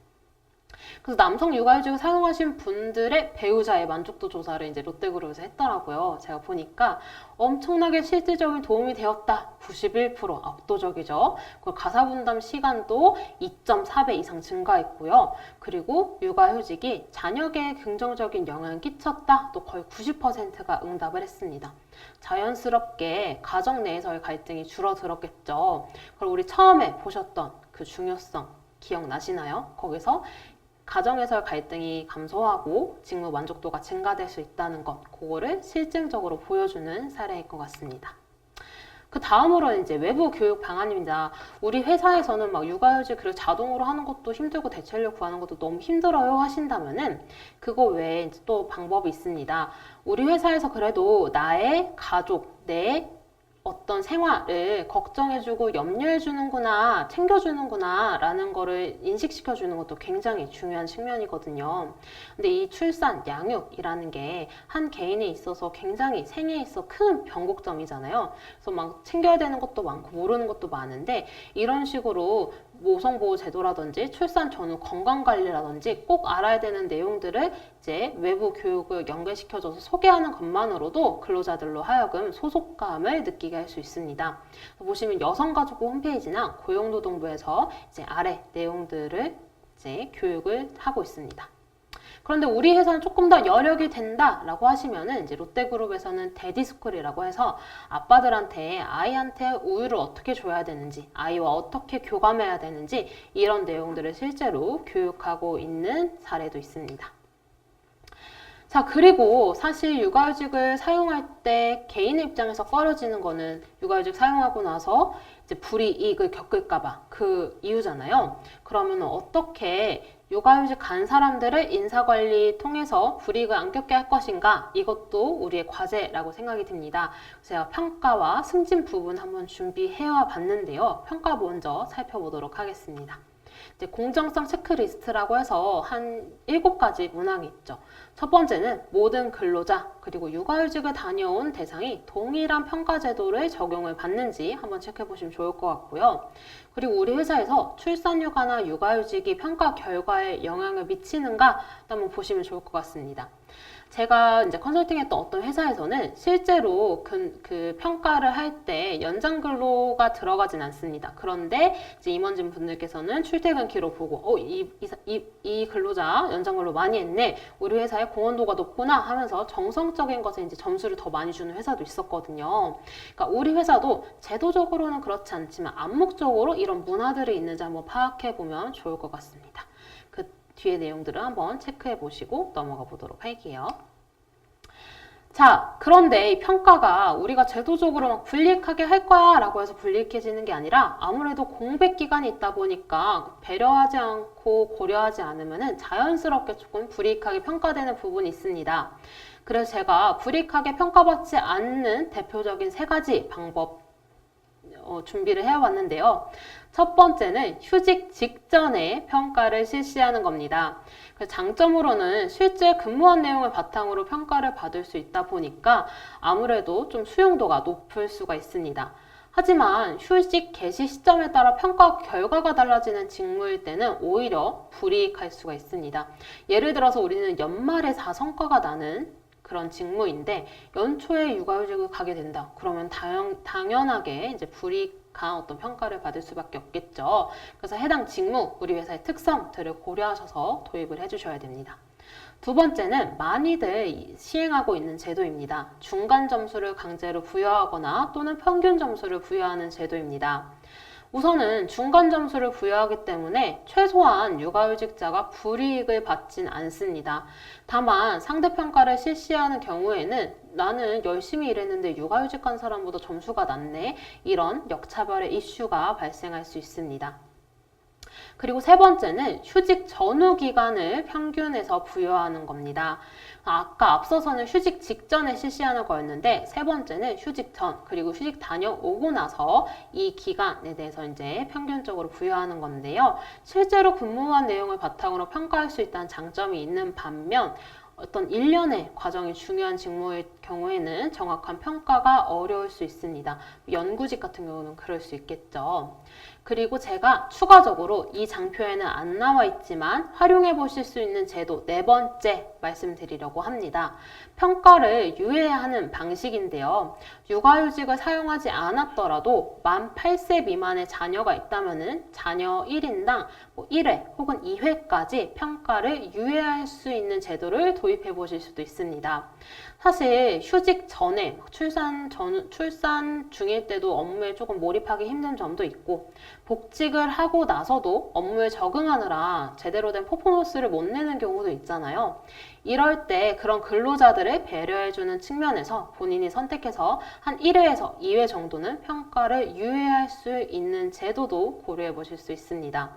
그래서 남성 육아휴직을 사용하신 분들의 배우자의 만족도 조사를 이제 롯데그룹에서 했더라고요. 제가 보니까 엄청나게 실질적인 도움이 되었다. 91% 압도적이죠. 그리고 가사분담 시간도 2.4배 이상 증가했고요. 그리고 육아휴직이 자녀에게 긍정적인 영향을 끼쳤다. 또 거의 90%가 응답을 했습니다. 자연스럽게 가정 내에서의 갈등이 줄어들었겠죠. 그리고 우리 처음에 보셨던 그 중요성 기억나시나요? 거기서 가정에서의 갈등이 감소하고 직무 만족도가 증가될 수 있다는 것, 그거를 실증적으로 보여주는 사례일 것 같습니다. 그 다음으로는 이제 외부 교육 방안입니다. 우리 회사에서는 막 육아휴직 그리고 자동으로 하는 것도 힘들고 대체인력 구하는 것도 너무 힘들어요 하신다면은 그거 외에 이제 또 방법이 있습니다. 우리 회사에서 그래도 나의 가족, 내 어떤 생활을 걱정해주고 염려해주는구나, 챙겨주는구나 라는 거를 인식시켜주는 것도 굉장히 중요한 측면이거든요. 근데 이 출산, 양육이라는 게 한 개인에 있어서 굉장히 생애에 있어 큰 변곡점이잖아요. 그래서 막 챙겨야 되는 것도 많고 모르는 것도 많은데 이런 식으로 모성보호제도라든지 출산 전후 건강관리라든지 꼭 알아야 되는 내용들을 이제 외부 교육을 연계시켜줘서 소개하는 것만으로도 근로자들로 하여금 소속감을 느끼게 할 수 있습니다. 보시면 여성가족부 홈페이지나 고용노동부에서 이제 아래 내용들을 이제 교육을 하고 있습니다. 그런데 우리 회사는 조금 더 여력이 된다라고 하시면은 이제 롯데그룹에서는 데디스쿨이라고 해서 아빠들한테 아이한테 우유를 어떻게 줘야 되는지, 아이와 어떻게 교감해야 되는지 이런 내용들을 실제로 교육하고 있는 사례도 있습니다. 자, 그리고 사실 육아휴직을 사용할 때 개인의 입장에서 꺼려지는 거는 육아휴직 사용하고 나서 이제 불이익을 겪을까봐 그 이유잖아요. 그러면 어떻게 육아휴직 간 사람들을 인사관리 통해서 불이익을 안 겪게 할 것인가? 이것도 우리의 과제라고 생각이 듭니다. 제가 평가와 승진 부분 한번 준비해와 봤는데요. 평가 먼저 살펴보도록 하겠습니다. 이제 공정성 체크리스트라고 해서 한 7가지 문항이 있죠. 첫 번째는 모든 근로자 그리고 육아휴직을 다녀온 대상이 동일한 평가 제도를 적용을 받는지 한번 체크해 보시면 좋을 것 같고요. 그리고 우리 회사에서 출산휴가나 육아휴직이 평가 결과에 영향을 미치는가 한번 보시면 좋을 것 같습니다. 제가 이제 컨설팅했던 어떤 회사에서는 실제로 그 평가를 할 때 연장 근로가 들어가진 않습니다. 그런데 이제 임원진 분들께서는 출퇴근 기록 보고 이 근로자 연장 근로 많이 했네. 우리 회사의 공헌도가 높구나 하면서 정성적인 것에 이제 점수를 더 많이 주는 회사도 있었거든요. 그러니까 우리 회사도 제도적으로는 그렇지 않지만 암묵적으로 이런 문화들이 있는지 한번 파악해 보면 좋을 것 같습니다. 그 뒤에 내용들을 한번 체크해 보시고 넘어가 보도록 할게요. 자, 그런데 이 평가가 우리가 제도적으로 막 불이익하게 할 거야 라고 해서 불이익해지는 게 아니라 아무래도 공백 기간이 있다 보니까 배려하지 않고 고려하지 않으면 자연스럽게 조금 불이익하게 평가되는 부분이 있습니다. 그래서 제가 불이익하게 평가받지 않는 대표적인 3가지 방법 준비를 해왔는데요. 첫 번째는 휴직 직전에 평가를 실시하는 겁니다. 장점으로는 실제 근무한 내용을 바탕으로 평가를 받을 수 있다 보니까 아무래도 좀 수용도가 높을 수가 있습니다. 하지만 휴직 개시 시점에 따라 평가 결과가 달라지는 직무일 때는 오히려 불이익할 수가 있습니다. 예를 들어서 우리는 연말에 4성과가 나는 그런 직무인데 연초에 육아휴직을 가게 된다. 그러면 당연하게 이제 불이익한 어떤 평가를 받을 수밖에 없겠죠. 그래서 해당 직무, 우리 회사의 특성들을 고려하셔서 도입을 해주셔야 됩니다. 두 번째는 많이들 시행하고 있는 제도입니다. 중간 점수를 강제로 부여하거나 또는 평균 점수를 부여하는 제도입니다. 우선은 중간 점수를 부여하기 때문에 최소한 육아휴직자가 불이익을 받진 않습니다. 다만 상대평가를 실시하는 경우에는 나는 열심히 일했는데 육아휴직한 사람보다 점수가 낮네, 이런 역차별의 이슈가 발생할 수 있습니다. 그리고 세 번째는 휴직 전후 기간을 평균해서 부여하는 겁니다. 아까 앞서서는 휴직 직전에 실시하는 거였는데 세 번째는 휴직 전 그리고 휴직 다녀오고 나서 이 기간에 대해서 이제 평균적으로 부여하는 건데요. 실제로 근무한 내용을 바탕으로 평가할 수 있다는 장점이 있는 반면 어떤 일련의 과정이 중요한 직무의 경우에는 정확한 평가가 어려울 수 있습니다. 연구직 같은 경우는 그럴 수 있겠죠. 그리고 제가 추가적으로 이 장표에는 안 나와 있지만 활용해 보실 수 있는 제도 네 번째 말씀드리려고 합니다. 평가를 유예하는 방식인데요. 육아휴직을 사용하지 않았더라도 만 8세 미만의 자녀가 있다면 자녀 1인당 1회 혹은 2회까지 평가를 유예할 수 있는 제도를 도입해 보실 수도 있습니다. 사실 휴직 전에 출산 중일 때도 업무에 조금 몰입하기 힘든 점도 있고 복직을 하고 나서도 업무에 적응하느라 제대로 된 퍼포먼스를 못 내는 경우도 있잖아요. 이럴 때 그런 근로자들을 배려해주는 측면에서 본인이 선택해서 한 1회에서 2회 정도는 평가를 유예할 수 있는 제도도 고려해 보실 수 있습니다.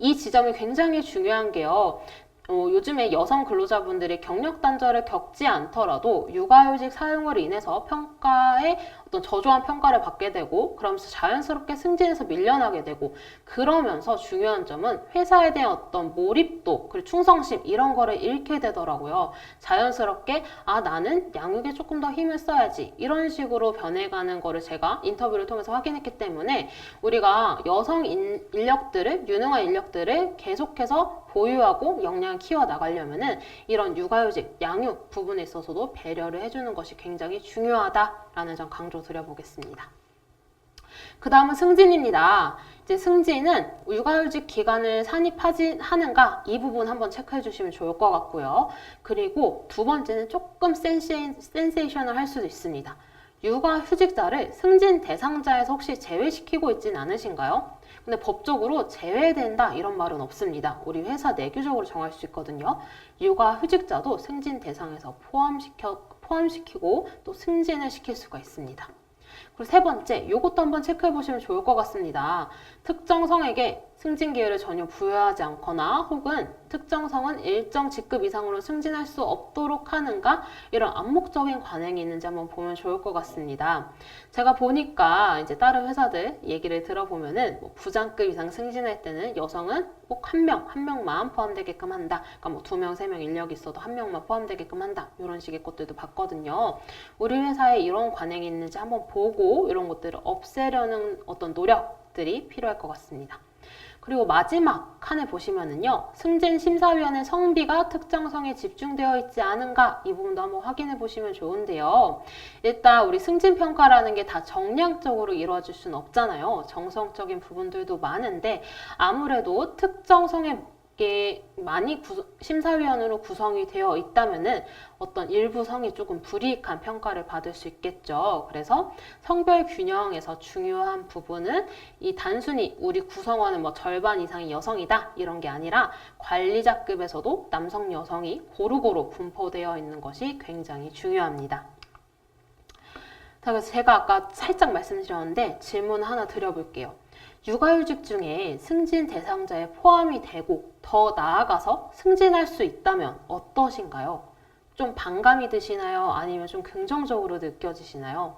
이 지점이 굉장히 중요한 게요. 요즘에 여성 근로자분들이 경력 단절을 겪지 않더라도 육아휴직 사용으로 인해서 평가에 어떤 저조한 평가를 받게 되고 그러면서 자연스럽게 승진에서 밀려나게 되고 그러면서 중요한 점은 회사에 대한 어떤 몰입도 그리고 충성심 이런 거를 잃게 되더라고요. 자연스럽게 나는 양육에 조금 더 힘을 써야지 이런 식으로 변해가는 거를 제가 인터뷰를 통해서 확인했기 때문에 우리가 여성 인력들을 유능한 인력들을 계속해서 보유하고 역량을 키워나가려면은 이런 육아휴직, 양육 부분에 있어서도 배려를 해주는 것이 굉장히 중요하다라는 점 강조드려보겠습니다. 그 다음은 승진입니다. 이제 승진은 육아휴직 기간을 산입하는가 이 부분 한번 체크해 주시면 좋을 것 같고요. 그리고 두 번째는 조금 센세이셔널 할 수도 있습니다. 육아휴직자를 승진 대상자에서 혹시 제외시키고 있진 않으신가요? 근데 법적으로 제외된다 이런 말은 없습니다. 우리 회사 내규적으로 정할 수 있거든요. 육아휴직자도 승진 대상에서 포함시키고 또 승진을 시킬 수가 있습니다. 그리고 세 번째, 이것도 한번 체크해 보시면 좋을 것 같습니다. 특정 성에게 승진 기회를 전혀 부여하지 않거나 혹은 특정 성은 일정 직급 이상으로 승진할 수 없도록 하는가 이런 암묵적인 관행이 있는지 한번 보면 좋을 것 같습니다. 제가 보니까 이제 다른 회사들 얘기를 들어보면은 부장급 이상 승진할 때는 여성은 꼭 한 명만 포함되게끔 한다. 그러니까 2명, 3명 인력이 있어도 한 명만 포함되게끔 한다. 이런 식의 것들도 봤거든요. 우리 회사에 이런 관행이 있는지 한번 보고 이런 것들을 없애려는 어떤 노력들이 필요할 것 같습니다. 그리고 마지막 칸에 보시면은요, 승진 심사위원의 성비가 특정 성에 집중되어 있지 않은가 이 부분도 한번 확인해 보시면 좋은데요. 일단 우리 승진 평가라는 게 다 정량적으로 이루어질 수는 없잖아요. 정성적인 부분들도 많은데 아무래도 특정 성에 많이 심사위원으로 구성이 되어 있다면은 어떤 일부 성이 조금 불이익한 평가를 받을 수 있겠죠. 그래서 성별 균형에서 중요한 부분은 이 단순히 우리 구성원은 절반 이상이 여성이다 이런 게 아니라 관리자급에서도 남성 여성이 고루고루 분포되어 있는 것이 굉장히 중요합니다. 그래서 제가 아까 살짝 말씀드렸는데 질문 하나 드려볼게요. 육아휴직 중에 승진 대상자에 포함이 되고 더 나아가서 승진할 수 있다면 어떠신가요? 좀 반감이 드시나요? 아니면 좀 긍정적으로 느껴지시나요?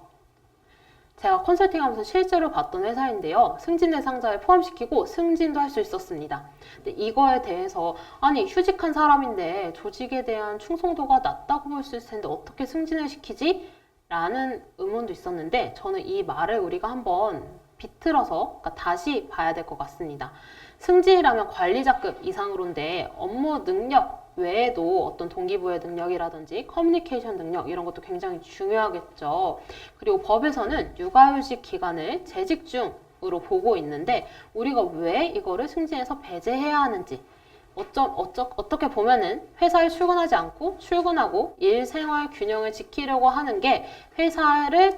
제가 컨설팅하면서 실제로 봤던 회사인데요. 승진 대상자에 포함시키고 승진도 할 수 있었습니다. 근데 이거에 대해서 아니 휴직한 사람인데 조직에 대한 충성도가 낮다고 볼 수 있을 텐데 어떻게 승진을 시키지? 라는 의문도 있었는데 저는 이 말을 우리가 한번 비틀어서 다시 봐야 될 것 같습니다. 승진이라면 관리자급 이상으로인데 업무 능력 외에도 어떤 동기부여 능력이라든지 커뮤니케이션 능력 이런 것도 굉장히 중요하겠죠. 그리고 법에서는 육아휴직 기간을 재직 중으로 보고 있는데 우리가 왜 이거를 승진에서 배제해야 하는지 어떻게 보면은 회사에 출근하지 않고 출근하고 일생활 균형을 지키려고 하는 게 회사의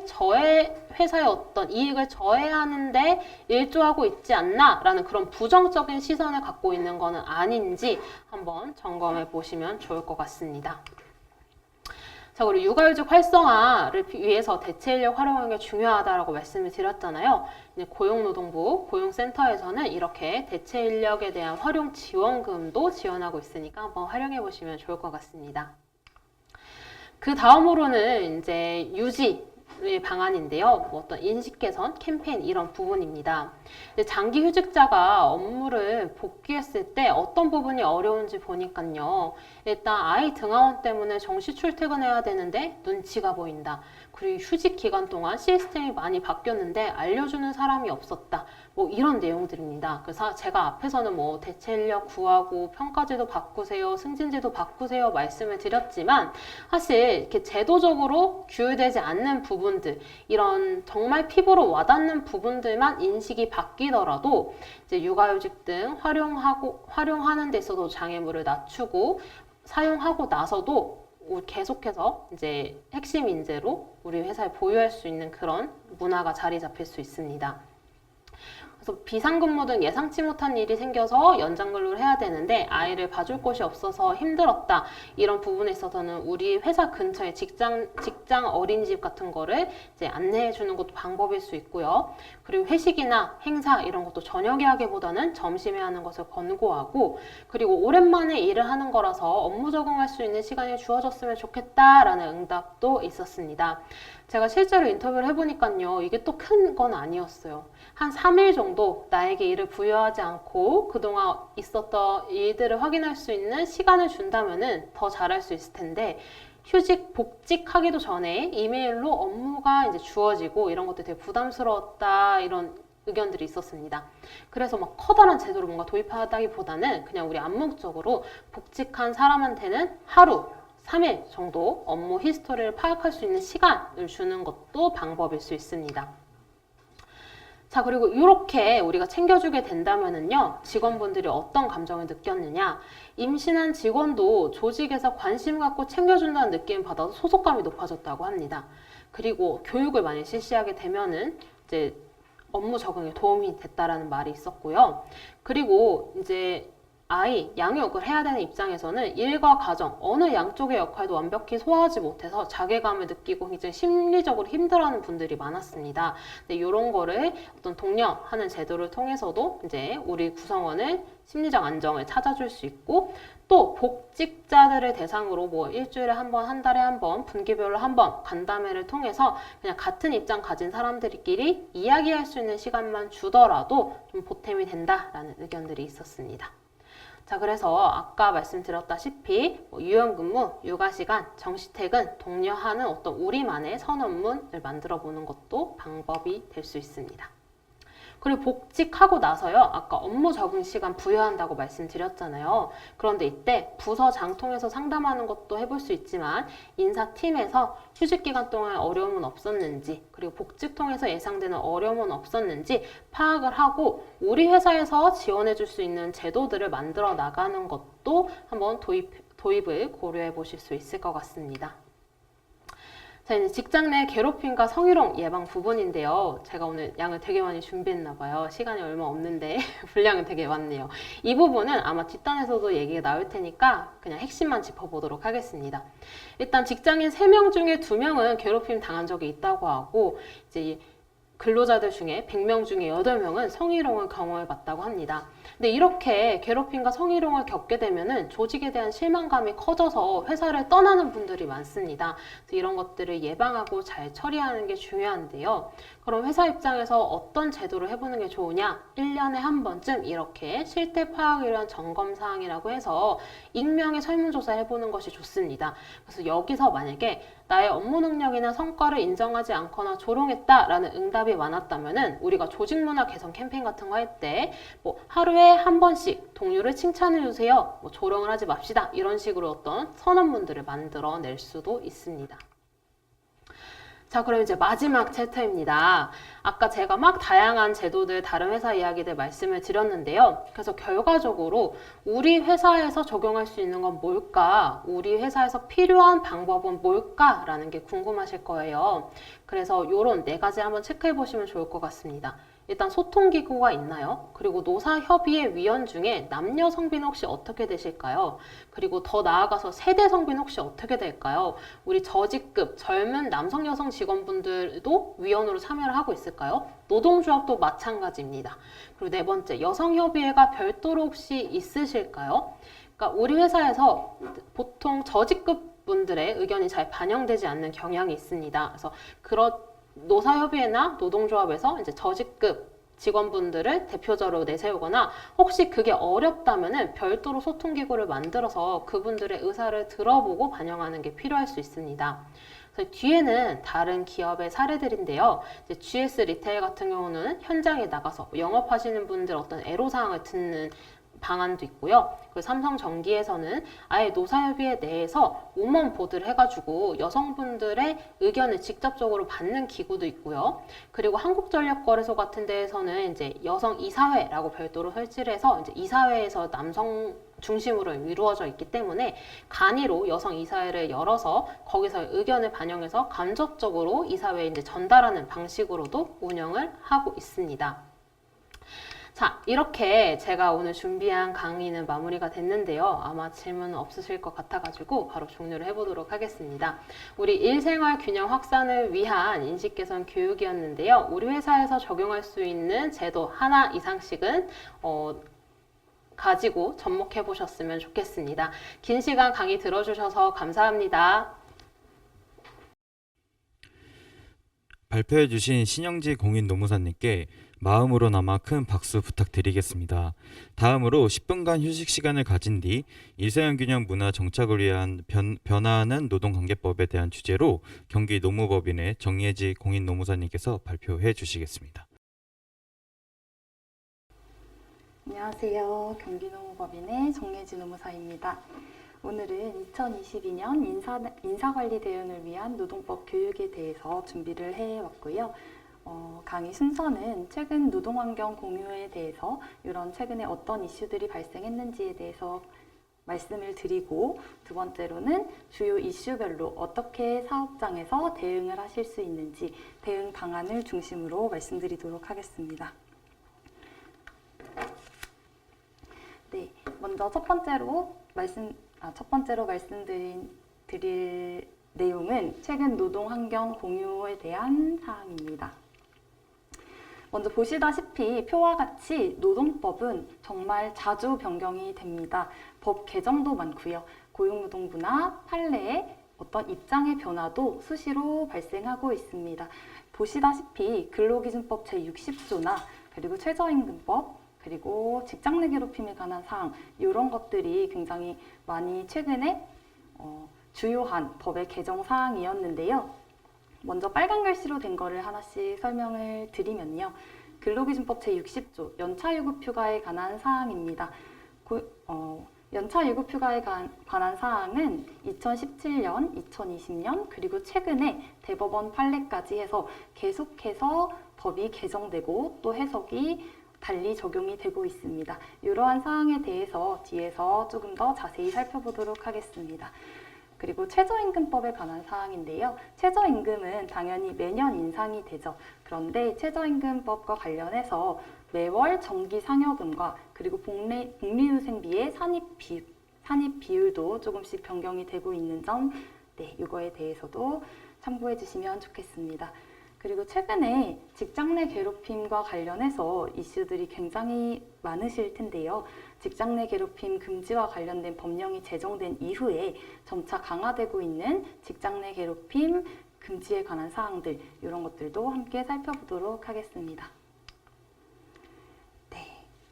어떤 이익을 저해하는데 일조하고 있지 않나라는 그런 부정적인 시선을 갖고 있는 거는 아닌지 한번 점검해 보시면 좋을 것 같습니다. 자, 그리고 육아휴직 활성화를 위해서 대체 인력 활용하는 게 중요하다라고 말씀을 드렸잖아요. 이제 고용노동부 고용센터에서는 이렇게 대체 인력에 대한 활용 지원금도 지원하고 있으니까 한번 활용해 보시면 좋을 것 같습니다. 그 다음으로는 이제 유지 방안인데요. 뭐 어떤 인식 개선 캠페인 이런 부분입니다. 장기 휴직자가 업무를 복귀했을 때 어떤 부분이 어려운지 보니까요. 일단 아이 등하원 때문에 정시 출퇴근해야 되는데 눈치가 보인다. 그리고 휴직 기간 동안 시스템이 많이 바뀌었는데 알려주는 사람이 없었다. 뭐 이런 내용들입니다. 그래서 제가 앞에서는 뭐 대체 인력 구하고 평가제도 바꾸세요, 승진제도 바꾸세요 말씀을 드렸지만 사실 이렇게 제도적으로 규율되지 않는 부분들, 이런 정말 피부로 와닿는 부분들만 인식이 바뀌더라도 이제 육아휴직 등 활용하는 데 있어도 장애물을 낮추고 사용하고 나서도 계속해서 이제 핵심 인재로 우리 회사에 보유할 수 있는 그런 문화가 자리 잡힐 수 있습니다. 그래서 비상근무 등 예상치 못한 일이 생겨서 연장근로를 해야 되는데 아이를 봐줄 곳이 없어서 힘들었다. 이런 부분에 있어서는 우리 회사 근처에 직장 어린이집 같은 거를 이제 안내해 주는 것도 방법일 수 있고요. 그리고 회식이나 행사 이런 것도 저녁에 하기보다는 점심에 하는 것을 권고하고, 그리고 오랜만에 일을 하는 거라서 업무 적응할 수 있는 시간이 주어졌으면 좋겠다라는 응답도 있었습니다. 제가 실제로 인터뷰를 해보니까요, 이게 또 큰 건 아니었어요. 한 3일 정도 나에게 일을 부여하지 않고 그동안 있었던 일들을 확인할 수 있는 시간을 준다면은 더 잘할 수 있을 텐데, 복직하기도 전에 이메일로 업무가 이제 주어지고 이런 것들이 되게 부담스러웠다, 이런 의견들이 있었습니다. 그래서 막 커다란 제도를 뭔가 도입하다기보다는 그냥 우리 암묵적으로 복직한 사람한테는 하루 3일 정도 업무 히스토리를 파악할 수 있는 시간을 주는 것도 방법일 수 있습니다. 자, 그리고 이렇게 우리가 챙겨주게 된다면은요, 직원분들이 어떤 감정을 느꼈느냐, 임신한 직원도 조직에서 관심 갖고 챙겨준다는 느낌을 받아서 소속감이 높아졌다고 합니다. 그리고 교육을 많이 실시하게 되면은 이제 업무 적응에 도움이 됐다라는 말이 있었고요. 그리고 이제 아이 양육을 해야 되는 입장에서는 일과 가정 어느 양쪽의 역할도 완벽히 소화하지 못해서 자괴감을 느끼고 굉장히 심리적으로 힘들어하는 분들이 많았습니다. 근데 이런 거를 어떤 독려하는 제도를 통해서도 이제 우리 구성원을 심리적 안정을 찾아줄 수 있고, 또 복직자들을 대상으로 뭐 일주일에 한 번, 한 달에 한 번, 분기별로 한 번 간담회를 통해서 그냥 같은 입장 가진 사람들끼리 이야기할 수 있는 시간만 주더라도 좀 보탬이 된다라는 의견들이 있었습니다. 자, 그래서 아까 말씀드렸다시피 유연근무, 육아시간, 정시퇴근 독려하는 어떤 우리만의 선언문을 만들어 보는 것도 방법이 될 수 있습니다. 그리고 복직하고 나서요, 아까 업무 적응 시간 부여한다고 말씀드렸잖아요. 그런데 이때 부서장 통해서 상담하는 것도 해볼 수 있지만, 인사팀에서 휴직 기간 동안 어려움은 없었는지, 그리고 복직 통해서 예상되는 어려움은 없었는지 파악을 하고 우리 회사에서 지원해 줄 수 있는 제도들을 만들어 나가는 것도 한번 도입을 고려해 보실 수 있을 것 같습니다. 자, 이제 직장 내 괴롭힘과 성희롱 예방 부분인데요. 제가 오늘 양을 되게 많이 준비했나 봐요. 시간이 얼마 없는데 분량은 되게 많네요. 이 부분은 아마 뒷단에서도 얘기가 나올 테니까 그냥 핵심만 짚어보도록 하겠습니다. 일단 직장인 3명 중에 2명은 괴롭힘 당한 적이 있다고 하고, 이제 근로자들 중에 100명 중에 8명은 성희롱을 경험해봤다고 합니다. 근데 이렇게 괴롭힘과 성희롱을 겪게 되면은 조직에 대한 실망감이 커져서 회사를 떠나는 분들이 많습니다. 그래서 이런 것들을 예방하고 잘 처리하는 게 중요한데요. 그럼 회사 입장에서 어떤 제도를 해보는 게 좋으냐? 1년에 한 번쯤 이렇게 실태 파악을 위한 점검 사항이라고 해서 익명의 설문조사를 해보는 것이 좋습니다. 그래서 여기서 만약에 나의 업무 능력이나 성과를 인정하지 않거나 조롱했다라는 응답이 많았다면은 우리가 조직 문화 개선 캠페인 같은 거 할 때 뭐 하루에 한 번씩 동료를 칭찬해 주세요, 뭐 조롱을 하지 맙시다, 이런 식으로 어떤 선언문들을 만들어 낼 수도 있습니다. 자, 그럼 이제 마지막 챕터입니다. 아까 제가 막 다양한 제도들, 다른 회사 이야기들 말씀을 드렸는데요. 그래서 결과적으로 우리 회사에서 적용할 수 있는 건 뭘까? 우리 회사에서 필요한 방법은 뭘까?라는 게 궁금하실 거예요. 그래서 이런 네 가지 한번 체크해 보시면 좋을 것 같습니다. 일단 소통기구가 있나요? 그리고 노사협의회 위원 중에 남녀 성비는 혹시 어떻게 되실까요? 그리고 더 나아가서 세대 성비는 혹시 어떻게 될까요? 우리 저직급 젊은 남성 여성 직원분들도 위원으로 참여를 하고 있을까요? 노동조합도 마찬가지입니다. 그리고 네 번째, 여성협의회가 별도로 혹시 있으실까요? 그러니까 우리 회사에서 보통 저직급 분들의 의견이 잘 반영되지 않는 경향이 있습니다. 그래서 노사협의회나 노동조합에서 이제 저직급 직원분들을 대표자로 내세우거나 혹시 그게 어렵다면은 별도로 소통기구를 만들어서 그분들의 의사를 들어보고 반영하는 게 필요할 수 있습니다. 그래서 뒤에는 다른 기업의 사례들인데요. 이제 GS 리테일 같은 경우는 현장에 나가서 영업하시는 분들 어떤 애로사항을 듣는 방안도 있고요. 그리고 삼성전기에서는 아예 노사협의회 내에서 우먼 보드를 해가지고 여성분들의 의견을 직접적으로 받는 기구도 있고요. 그리고 한국전력거래소 같은 데에서는 이제 여성 이사회라고 별도로 설치를 해서 이제 이사회에서 남성 중심으로 이루어져 있기 때문에 간이로 여성 이사회를 열어서 거기서 의견을 반영해서 간접적으로 이사회에 이제 전달하는 방식으로도 운영을 하고 있습니다. 자, 이렇게 제가 오늘 준비한 강의는 마무리가 됐는데요. 아마 질문 없으실 것 같아가지고 바로 종료를 해보도록 하겠습니다. 우리 일생활 균형 확산을 위한 인식 개선 교육이었는데요. 우리 회사에서 적용할 수 있는 제도 하나 이상씩은 가지고 접목해 보셨으면 좋겠습니다. 긴 시간 강의 들어주셔서 감사합니다. 발표해주신 신영지 공인노무사님께 마음으로나마 큰 박수 부탁드리겠습니다. 다음으로 10분간 휴식 시간을 가진 뒤 일사형균형 문화 정착을 위한 변화하는 노동관계법에 대한 주제로 경기 노무법인의 정예지 공인노무사님께서 발표해 주시겠습니다. 안녕하세요. 경기노무법인의 정예지 노무사입니다. 오늘은 2022년 인사관리 대응을 위한 노동법 교육에 대해서 준비를 해왔고요. 강의 순서는 최근 노동환경 공유에 대해서 이런 최근에 어떤 이슈들이 발생했는지에 대해서 말씀을 드리고, 두 번째로는 주요 이슈별로 어떻게 사업장에서 대응을 하실 수 있는지 대응 방안을 중심으로 말씀드리도록 하겠습니다. 네, 먼저 첫 번째로 말씀드릴 내용은 최근 노동환경 공유에 대한 사항입니다. 먼저 보시다시피 표와 같이 노동법은 정말 자주 변경이 됩니다. 법 개정도 많고요. 고용노동부나 판례의 어떤 입장의 변화도 수시로 발생하고 있습니다. 보시다시피 근로기준법 제60조나 그리고 최저임금법, 그리고 직장 내 괴롭힘에 관한 사항, 이런 것들이 굉장히 많이 최근에 주요한 법의 개정 사항이었는데요. 먼저 빨간 글씨로 된 거를 하나씩 설명을 드리면요. 근로기준법 제60조 연차유급휴가에 관한 사항입니다. 연차유급휴가에 관한 사항은 2017년, 2020년, 그리고 최근에 대법원 판례까지 해서 계속해서 법이 개정되고 또 해석이 달리 적용이 되고 있습니다. 이러한 사항에 대해서 뒤에서 조금 더 자세히 살펴보도록 하겠습니다. 그리고 최저임금법에 관한 사항인데요. 최저임금은 당연히 매년 인상이 되죠. 그런데 최저임금법과 관련해서 매월 정기상여금과 그리고 복리후생비의 산입 비율도 조금씩 변경이 되고 있는 점, 이거에 대해서도 참고해 주시면 좋겠습니다. 그리고 최근에 직장 내 괴롭힘과 관련해서 이슈들이 굉장히 많으실 텐데요. 직장 내 괴롭힘 금지와 관련된 법령이 제정된 이후에 점차 강화되고 있는 직장 내 괴롭힘 금지에 관한 사항들, 이런 것들도 함께 살펴보도록 하겠습니다.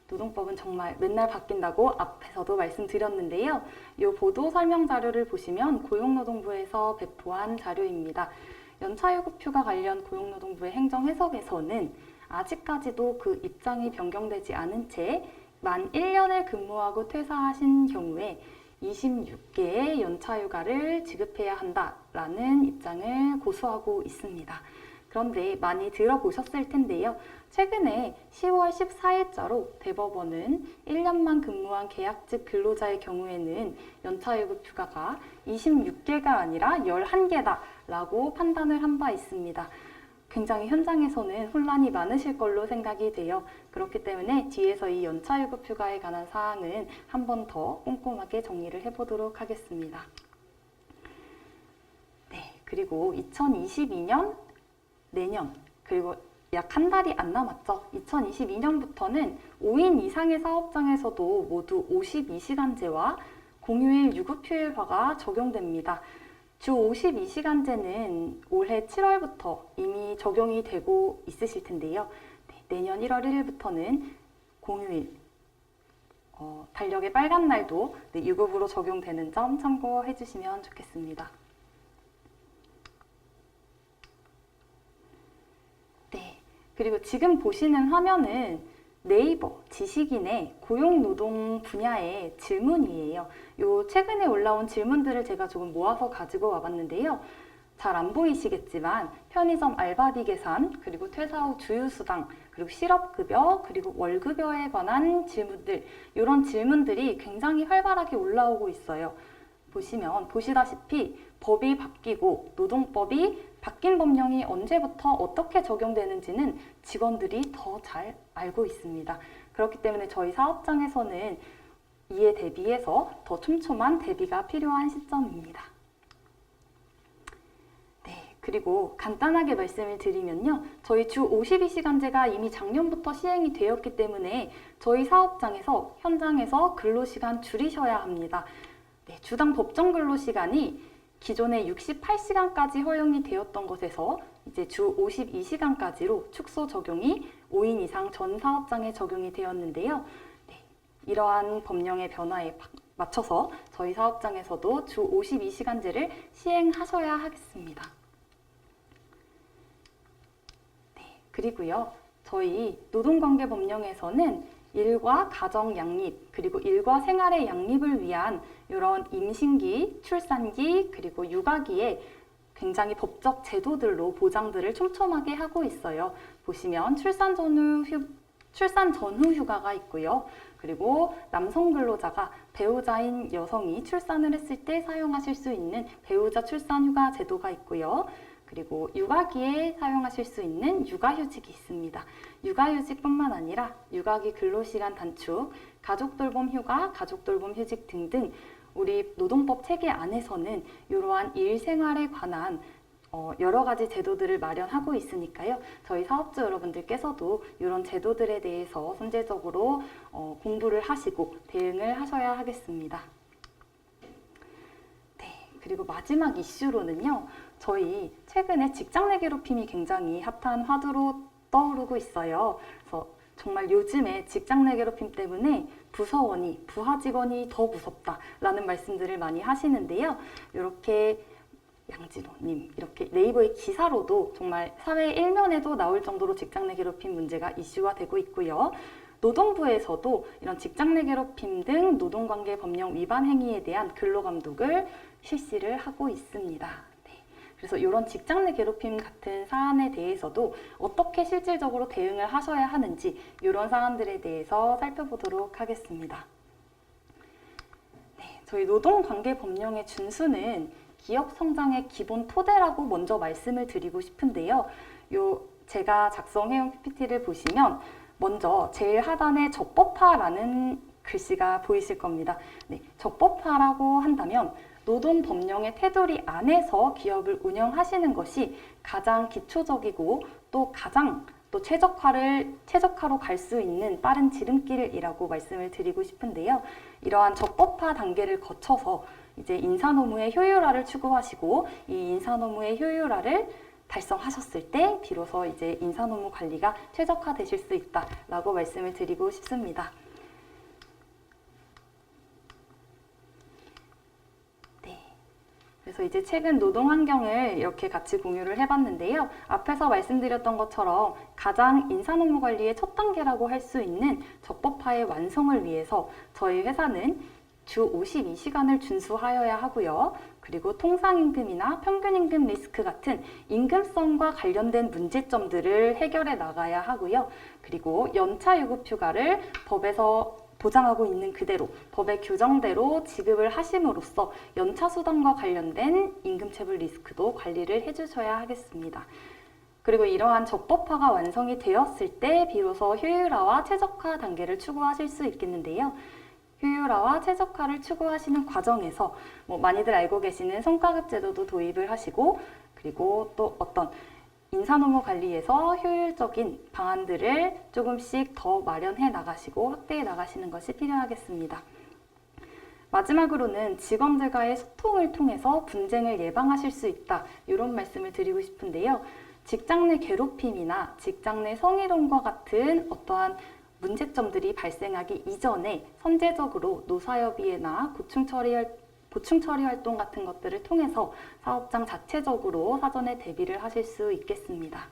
노동법은 정말 맨날 바뀐다고 앞에서도 말씀드렸는데요. 이 보도 설명 자료를 보시면 고용노동부에서 배포한 자료입니다. 연차유급휴가 관련 고용노동부의 행정해석에서는 아직까지도 그 입장이 변경되지 않은 채 만 1년을 근무하고 퇴사하신 경우에 26개의 연차휴가를 지급해야 한다라는 입장을 고수하고 있습니다. 그런데 많이 들어보셨을 텐데요. 최근에 10월 14일자로 대법원은 1년만 근무한 계약직 근로자의 경우에는 연차유급 휴가가 26개가 아니라 11개다라고 판단을 한 바 있습니다. 굉장히 현장에서는 혼란이 많으실 걸로 생각이 돼요. 그렇기 때문에 뒤에서 이 연차유급 휴가에 관한 사항은 한 번 더 꼼꼼하게 정리를 해보도록 하겠습니다. 네, 그리고 2022년 내년 그리고 약 한 달이 안 남았죠. 2022년부터는 5인 이상의 사업장에서도 모두 52시간제와 공휴일 유급휴일화가 적용됩니다. 주 52시간제는 올해 7월부터 이미 적용이 되고 있으실 텐데요. 네, 내년 1월 1일부터는 공휴일, 달력의 빨간 날도 유급으로 적용되는 점 참고해 주시면 좋겠습니다. 네, 그리고 지금 보시는 화면은 네이버 지식인의 고용노동 분야의 질문이에요. 요 최근에 올라온 질문들을 제가 조금 모아서 가지고 와봤는데요. 잘 안 보이시겠지만 편의점 알바비 계산, 그리고 퇴사 후 주휴수당, 그리고 실업급여, 그리고 월급여에 관한 질문들, 이런 질문들이 굉장히 활발하게 올라오고 있어요. 보시다시피 법이 바뀌고 노동법이 바뀐 법령이 언제부터 어떻게 적용되는지는 직원들이 더 잘 알고 있습니다. 그렇기 때문에 저희 사업장에서는 이에 대비해서 더 촘촘한 대비가 필요한 시점입니다. 네, 그리고 간단하게 말씀을 드리면요. 저희 주 52시간제가 이미 작년부터 시행이 되었기 때문에 저희 사업장에서 현장에서 근로시간 줄이셔야 합니다. 네, 주당 법정 근로시간이 기존에 68시간까지 허용이 되었던 것에서 이제 주 52시간까지로 축소 적용이 5인 이상 전 사업장에 적용이 되었는데요. 네, 이러한 법령의 변화에 맞춰서 저희 사업장에서도 주 52시간제를 시행하셔야 하겠습니다. 네, 그리고요. 저희 노동관계 법령에서는 일과 가정 양립, 그리고 일과 생활의 양립을 위한 이런 임신기, 출산기, 그리고 육아기에 굉장히 법적 제도들로 보장들을 촘촘하게 하고 있어요. 보시면 출산 전후 휴가가 있고요. 그리고 남성 근로자가 배우자인 여성이 출산을 했을 때 사용하실 수 있는 배우자 출산 휴가 제도가 있고요. 그리고 육아기에 사용하실 수 있는 육아휴직이 있습니다. 육아휴직뿐만 아니라 육아기 근로시간 단축, 가족돌봄 휴가, 가족돌봄 휴직 등등 우리 노동법 체계 안에서는 이러한 일생활에 관한 여러 가지 제도들을 마련하고 있으니까요. 저희 사업주 여러분들께서도 이런 제도들에 대해서 선제적으로 공부를 하시고 대응을 하셔야 하겠습니다. 네, 그리고 마지막 이슈로는요. 저희 최근에 직장 내 괴롭힘이 굉장히 핫한 화두로 떠오르고 있어요. 그래서 정말 요즘에 직장 내 괴롭힘 때문에 부서원이, 부하 직원이 더 무섭다라는 말씀들을 많이 하시는데요. 이렇게 양진호님, 이렇게 네이버의 기사로도 정말 사회 일면에도 나올 정도로 직장 내 괴롭힘 문제가 이슈화 되고 있고요. 노동부에서도 이런 직장 내 괴롭힘 등 노동관계 법령 위반 행위에 대한 근로감독을 실시를 하고 있습니다. 그래서 이런 직장 내 괴롭힘 같은 사안에 대해서도 어떻게 실질적으로 대응을 하셔야 하는지 이런 사안들에 대해서 살펴보도록 하겠습니다. 네, 저희 노동관계법령의 준수는 기업 성장의 기본 토대라고 먼저 말씀을 드리고 싶은데요. 제가 작성해온 PPT를 보시면 먼저 제일 하단에 적법화라는 글씨가 보이실 겁니다. 네, 적법화라고 한다면 노동법령의 테두리 안에서 기업을 운영하시는 것이 가장 기초적이고 또 가장 최적화로 갈 수 있는 빠른 지름길이라고 말씀을 드리고 싶은데요. 이러한 적법화 단계를 거쳐서 이제 인사노무의 효율화를 추구하시고 이 인사노무의 효율화를 달성하셨을 때 비로소 이제 인사노무 관리가 최적화되실 수 있다라고 말씀을 드리고 싶습니다. 그래서 이제 최근 노동 환경을 이렇게 같이 공유를 해봤는데요. 앞에서 말씀드렸던 것처럼 가장 인사노무 관리의 첫 단계라고 할 수 있는 적법화의 완성을 위해서 저희 회사는 주 52시간을 준수하여야 하고요. 그리고 통상임금이나 평균임금 리스크 같은 임금성과 관련된 문제점들을 해결해 나가야 하고요. 그리고 연차 유급 휴가를 법에서 보장하고 있는 그대로 법의 규정대로 지급을 하심으로써 연차 수당과 관련된 임금체불 리스크도 관리를 해주셔야 하겠습니다. 그리고 이러한 적법화가 완성이 되었을 때 비로소 효율화와 최적화 단계를 추구하실 수 있겠는데요. 효율화와 최적화를 추구하시는 과정에서 많이들 알고 계시는 성과급 제도도 도입을 하시고, 그리고 또 어떤 인사노무 관리에서 효율적인 방안들을 조금씩 더 마련해 나가시고 확대해 나가시는 것이 필요하겠습니다. 마지막으로는 직원들과의 소통을 통해서 분쟁을 예방하실 수 있다, 이런 말씀을 드리고 싶은데요. 직장 내 괴롭힘이나 직장 내 성희롱과 같은 어떠한 문제점들이 발생하기 이전에 선제적으로 노사협의회나 보충 처리 활동 같은 것들을 통해서 사업장 자체적으로 사전에 대비를 하실 수 있겠습니다.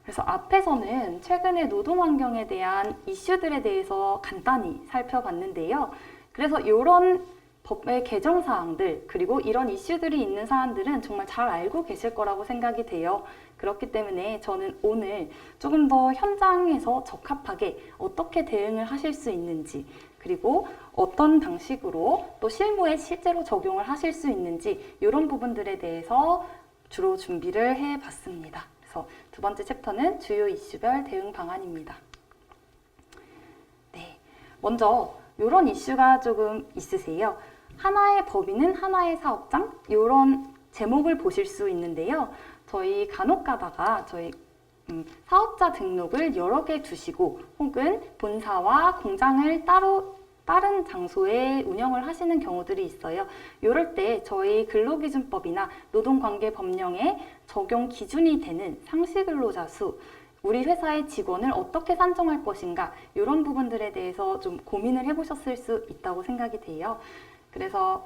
그래서 앞에서는 최근의 노동 환경에 대한 이슈들에 대해서 간단히 살펴봤는데요. 그래서 이런 법의 개정 사항들, 그리고 이런 이슈들이 있는 사안들은 정말 잘 알고 계실 거라고 생각이 돼요. 그렇기 때문에 저는 오늘 조금 더 현장에서 적합하게 어떻게 대응을 하실 수 있는지, 그리고 어떤 방식으로 또 실무에 실제로 적용을 하실 수 있는지, 이런 부분들에 대해서 주로 준비를 해봤습니다. 그래서 두 번째 챕터는 주요 이슈별 대응 방안입니다. 네, 먼저 이런 이슈가 조금 있으세요. 하나의 법인은 하나의 사업장, 이런 제목을 보실 수 있는데요. 저희 간혹 가다가 저희 사업자 등록을 여러 개 두시고 혹은 본사와 공장을 다른 장소에 운영을 하시는 경우들이 있어요. 이럴 때 저희 근로기준법이나 노동관계법령에 적용 기준이 되는 상시근로자 수, 우리 회사의 직원을 어떻게 산정할 것인가, 이런 부분들에 대해서 좀 고민을 해보셨을 수 있다고 생각이 돼요. 그래서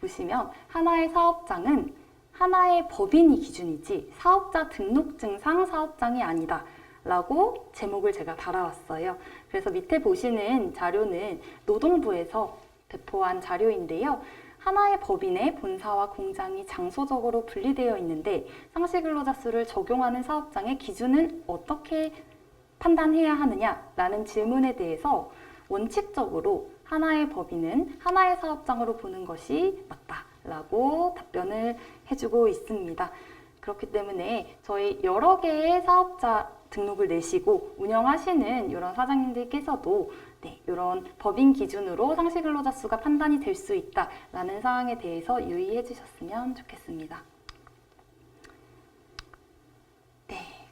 보시면 하나의 사업장은 하나의 법인이 기준이지 사업자 등록증상 사업장이 아니다 라고 제목을 제가 달아왔어요. 그래서 밑에 보시는 자료는 노동부에서 배포한 자료인데요. 하나의 법인의 본사와 공장이 장소적으로 분리되어 있는데 상시근로자 수를 적용하는 사업장의 기준은 어떻게 판단해야 하느냐라는 질문에 대해서 원칙적으로 하나의 법인은 하나의 사업장으로 보는 것이 맞다라고 답변을 해주고 있습니다. 그렇기 때문에 저희 여러 개의 사업자 등록을 내시고 운영하시는 이런 사장님들께서도 이런 법인 기준으로 상시근로자 수가 판단이 될 수 있다라는 사항에 대해서 유의해 주셨으면 좋겠습니다.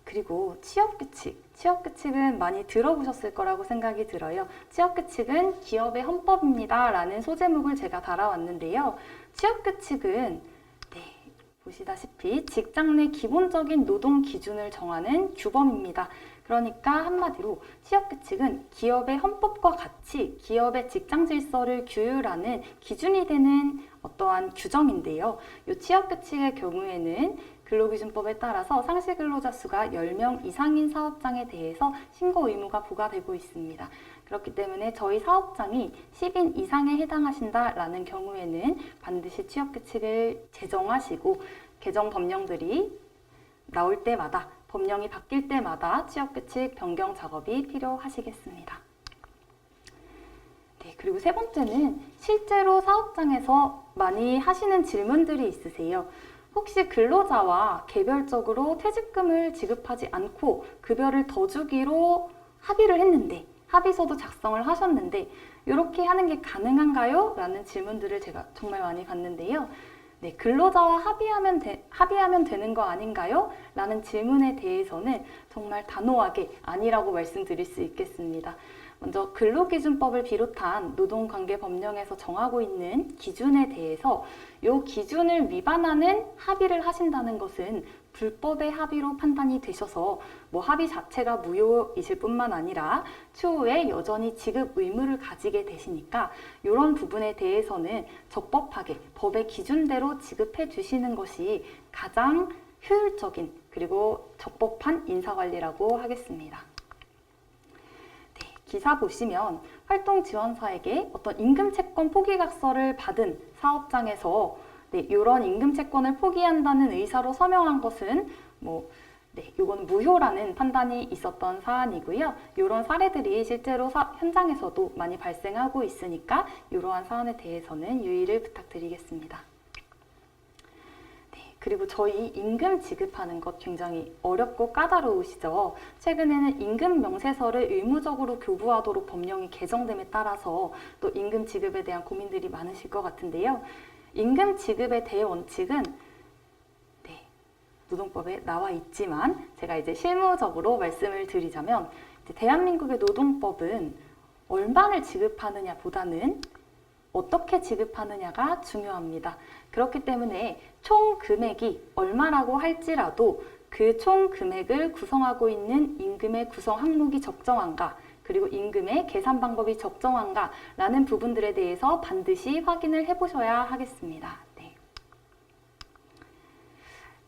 그리고 취업규칙은 많이 들어보셨을 거라고 생각이 들어요. 취업규칙은 기업의 헌법입니다 라는 소제목을 제가 달아왔는데요. 취업규칙은 보시다시피 직장 내 기본적인 노동 기준을 정하는 규범입니다. 그러니까 한마디로 취업규칙은 기업의 헌법과 같이 기업의 직장 질서를 규율하는 기준이 되는 어떠한 규정인데요. 이 취업규칙의 경우에는 근로기준법에 따라서 상시근로자 수가 10명 이상인 사업장에 대해서 신고 의무가 부과되고 있습니다. 그렇기 때문에 저희 사업장이 10인 이상에 해당하신다라는 경우에는 반드시 취업규칙을 제정하시고 개정 법령들이 나올 때마다, 법령이 바뀔 때마다 취업규칙 변경 작업이 필요하시겠습니다. 그리고 세 번째는 실제로 사업장에서 많이 하시는 질문들이 있으세요. 혹시 근로자와 개별적으로 퇴직금을 지급하지 않고 급여를 더 주기로 합의를 했는데, 합의서도 작성을 하셨는데 이렇게 하는 게 가능한가요? 라는 질문들을 제가 정말 많이 받는데요. 근로자와 합의하면 되는 거 아닌가요? 라는 질문에 대해서는 정말 단호하게 아니라고 말씀드릴 수 있겠습니다. 먼저 근로기준법을 비롯한 노동관계법령에서 정하고 있는 기준에 대해서 이 기준을 위반하는 합의를 하신다는 것은 불법의 합의로 판단이 되셔서 합의 자체가 무효이실 뿐만 아니라 추후에 여전히 지급 의무를 가지게 되시니까 이런 부분에 대해서는 적법하게 법의 기준대로 지급해 주시는 것이 가장 효율적인 그리고 적법한 인사관리라고 하겠습니다. 기사 보시면 활동 지원사에게 어떤 임금 채권 포기각서를 받은 사업장에서 이런 임금 채권을 포기한다는 의사로 서명한 것은 이건 무효라는 판단이 있었던 사안이고요. 이런 사례들이 실제로 현장에서도 많이 발생하고 있으니까 이러한 사안에 대해서는 유의를 부탁드리겠습니다. 그리고 저희 임금 지급하는 것 굉장히 어렵고 까다로우시죠. 최근에는 임금 명세서를 의무적으로 교부하도록 법령이 개정됨에 따라서 또 임금 지급에 대한 고민들이 많으실 것 같은데요. 임금 지급의 대원칙은 노동법에 나와 있지만 제가 이제 실무적으로 말씀을 드리자면 대한민국의 노동법은 얼마를 지급하느냐 보다는 어떻게 지급하느냐가 중요합니다. 그렇기 때문에 총 금액이 얼마라고 할지라도 그 총 금액을 구성하고 있는 임금의 구성 항목이 적정한가, 그리고 임금의 계산 방법이 적정한가 라는 부분들에 대해서 반드시 확인을 해보셔야 하겠습니다.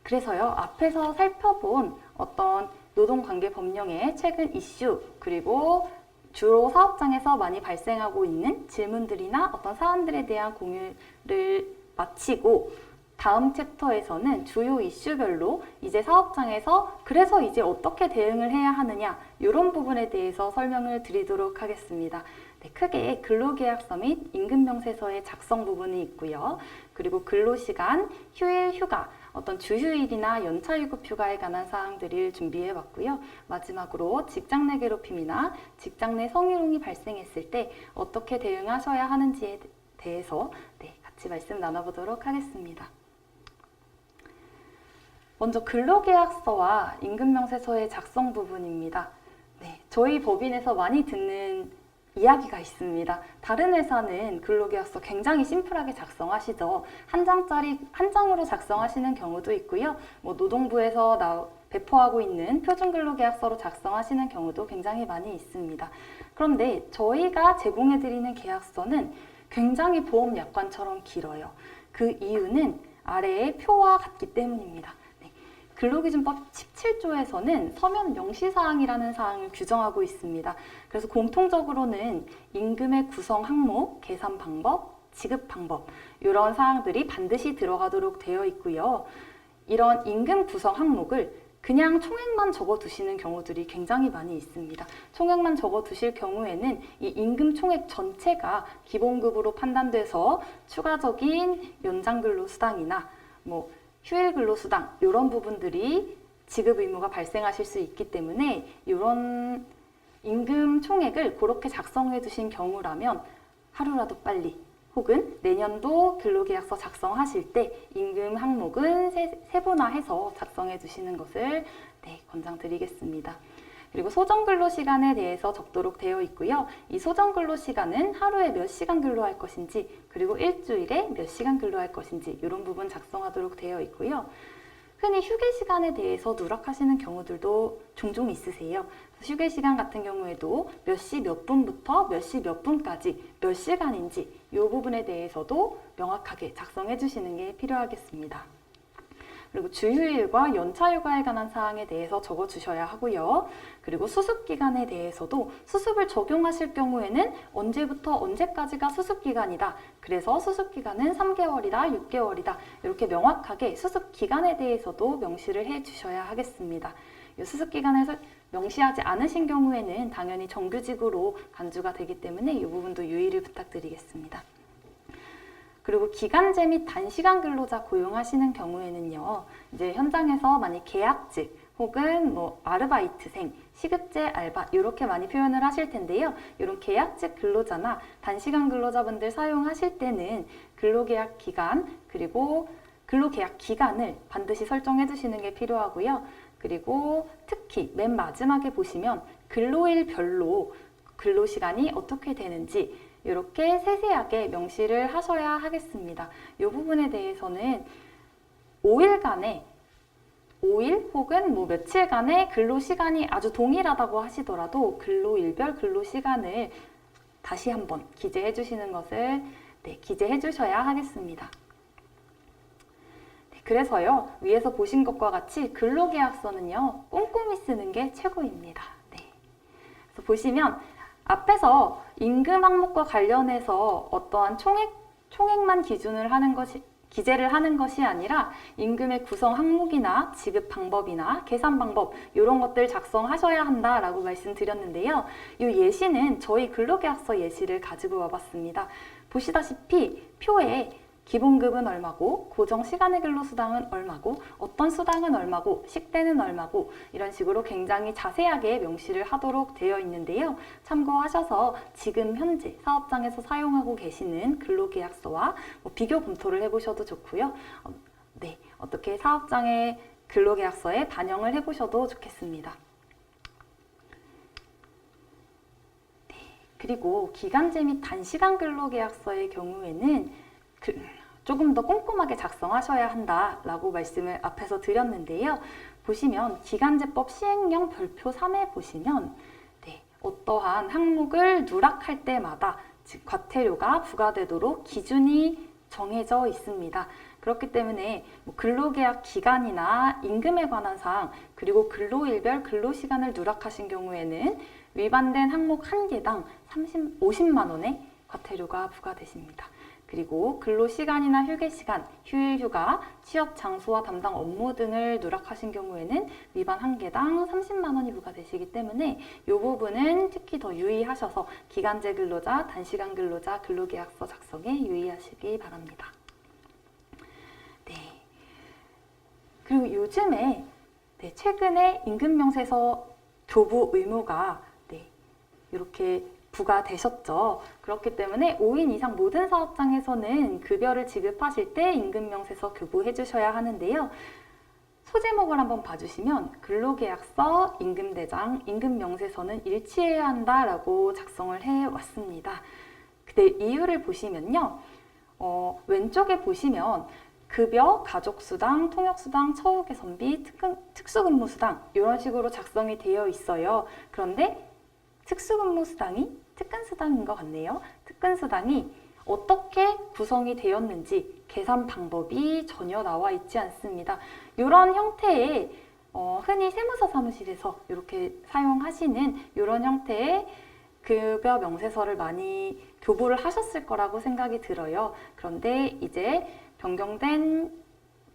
그래서요, 앞에서 살펴본 어떤 노동관계 법령의 최근 이슈, 그리고 주로 사업장에서 많이 발생하고 있는 질문들이나 어떤 사안들에 대한 공유를 마치고 다음 챕터에서는 주요 이슈별로 이제 사업장에서 그래서 이제 어떻게 대응을 해야 하느냐 이런 부분에 대해서 설명을 드리도록 하겠습니다. 크게 근로계약서 및 임금명세서의 작성 부분이 있고요. 그리고 근로시간, 휴일, 휴가, 어떤 주휴일이나 연차유급휴가에 관한 사항들을 준비해봤고요. 마지막으로 직장 내 괴롭힘이나 직장 내 성희롱이 발생했을 때 어떻게 대응하셔야 하는지에 대해서 같이 말씀 나눠보도록 하겠습니다. 먼저 근로계약서와 임금명세서의 작성 부분입니다. 저희 법인에서 많이 듣는 이야기가 있습니다. 다른 회사는 근로계약서 굉장히 심플하게 작성하시죠. 한 장으로 작성하시는 경우도 있고요. 노동부에서 배포하고 있는 표준근로계약서로 작성하시는 경우도 굉장히 많이 있습니다. 그런데 저희가 제공해드리는 계약서는 굉장히 보험약관처럼 길어요. 그 이유는 아래의 표와 같기 때문입니다. 근로기준법 17조에서는 서면 명시사항이라는 사항을 규정하고 있습니다. 그래서 공통적으로는 임금의 구성 항목, 계산 방법, 지급 방법 이런 사항들이 반드시 들어가도록 되어 있고요. 이런 임금 구성 항목을 그냥 총액만 적어두시는 경우들이 굉장히 많이 있습니다. 총액만 적어두실 경우에는 이 임금 총액 전체가 기본급으로 판단돼서 추가적인 연장근로수당이나 휴일 근로수당 이런 부분들이 지급 의무가 발생하실 수 있기 때문에 이런 임금 총액을 그렇게 작성해 두신 경우라면 하루라도 빨리 혹은 내년도 근로계약서 작성하실 때 임금 항목은 세분화해서 작성해 두시는 것을 권장드리겠습니다. 그리고 소정근로시간에 대해서 적도록 되어 있고요. 이 소정근로시간은 하루에 몇 시간 근로할 것인지 그리고 일주일에 몇 시간 근로할 것인지 이런 부분 작성하도록 되어 있고요. 흔히 휴게시간에 대해서 누락하시는 경우들도 종종 있으세요. 휴게시간 같은 경우에도 몇 시 몇 분부터 몇 시 몇 분까지 몇 시간인지 이 부분에 대해서도 명확하게 작성해 주시는 게 필요하겠습니다. 그리고 주휴일과 연차휴가에 관한 사항에 대해서 적어주셔야 하고요. 그리고 수습기간에 대해서도 수습을 적용하실 경우에는 언제부터 언제까지가 수습기간이다. 그래서 수습기간은 3개월이다, 6개월이다. 이렇게 명확하게 수습기간에 대해서도 명시를 해주셔야 하겠습니다. 이 수습기간을 명시하지 않으신 경우에는 당연히 정규직으로 간주가 되기 때문에 이 부분도 유의를 부탁드리겠습니다. 그리고 기간제 및 단시간 근로자 고용하시는 경우에는요, 이제 현장에서 많이 계약직 혹은 아르바이트생, 시급제 알바 이렇게 많이 표현을 하실 텐데요. 이런 계약직 근로자나 단시간 근로자분들 사용하실 때는 근로계약 기간 그리고 근로계약 기간을 반드시 설정해 두시는 게 필요하고요. 그리고 특히 맨 마지막에 보시면 근로일별로 근로시간이 어떻게 되는지 이렇게 세세하게 명시를 하셔야 하겠습니다. 이 부분에 대해서는 5일 혹은 며칠간의 근로시간이 아주 동일하다고 하시더라도 근로일별 근로시간을 다시 한번 기재해 주시는 것을 기재해 주셔야 하겠습니다. 그래서요, 위에서 보신 것과 같이 근로계약서는요, 꼼꼼히 쓰는 게 최고입니다. 그래서 보시면 앞에서 임금 항목과 관련해서 어떠한 총액만 기준을 하는 것이 기재를 하는 것이 아니라 임금의 구성 항목이나 지급 방법이나 계산 방법 이런 것들 작성하셔야 한다라고 말씀드렸는데요. 이 예시는 저희 근로계약서 예시를 가지고 와봤습니다. 보시다시피 표에 기본급은 얼마고 고정 시간의 근로수당은 얼마고 어떤 수당은 얼마고 식대는 얼마고 이런 식으로 굉장히 자세하게 명시를 하도록 되어 있는데요. 참고하셔서 지금 현재 사업장에서 사용하고 계시는 근로계약서와 비교 검토를 해보셔도 좋고요. 어떻게 사업장의 근로계약서에 반영을 해보셔도 좋겠습니다. 그리고 기간제 및 단시간 근로계약서의 경우에는 조금 더 꼼꼼하게 작성하셔야 한다라고 말씀을 앞에서 드렸는데요. 보시면 기간제법 시행령 별표 3에 보시면 어떠한 항목을 누락할 때마다 즉 과태료가 부과되도록 기준이 정해져 있습니다. 그렇기 때문에 근로계약 기간이나 임금에 관한 사항 그리고 근로일별 근로시간을 누락하신 경우에는 위반된 항목 1개당 50만 원의 과태료가 부과되십니다. 그리고 근로시간이나 휴게시간, 휴일휴가, 취업 장소와 담당 업무 등을 누락하신 경우에는 위반 1개당 30만 원이 부과되시기 때문에 이 부분은 특히 더 유의하셔서 기간제 근로자, 단시간 근로자 근로계약서 작성에 유의하시기 바랍니다. 그리고 요즘에 최근에 임금명세서 교부 의무가 이렇게 부과되셨죠. 그렇기 때문에 5인 이상 모든 사업장에서는 급여를 지급하실 때 임금명세서 교부해 주셔야 하는데요. 소제목을 한번 봐주시면 근로계약서, 임금대장, 임금명세서는 일치해야 한다라고 작성을 해왔습니다. 근데 이유를 보시면요. 왼쪽에 보시면 급여, 가족수당, 통역수당, 처우개선비, 특수근무수당 이런 식으로 작성이 되어 있어요. 그런데 특수근무수당이 특근수당인 것 같네요. 특근수당이 어떻게 구성이 되었는지 계산 방법이 전혀 나와 있지 않습니다. 이런 형태의 흔히 세무서 사무실에서 이렇게 사용하시는 이런 형태의 급여 명세서를 많이 교부를 하셨을 거라고 생각이 들어요. 그런데 이제 변경된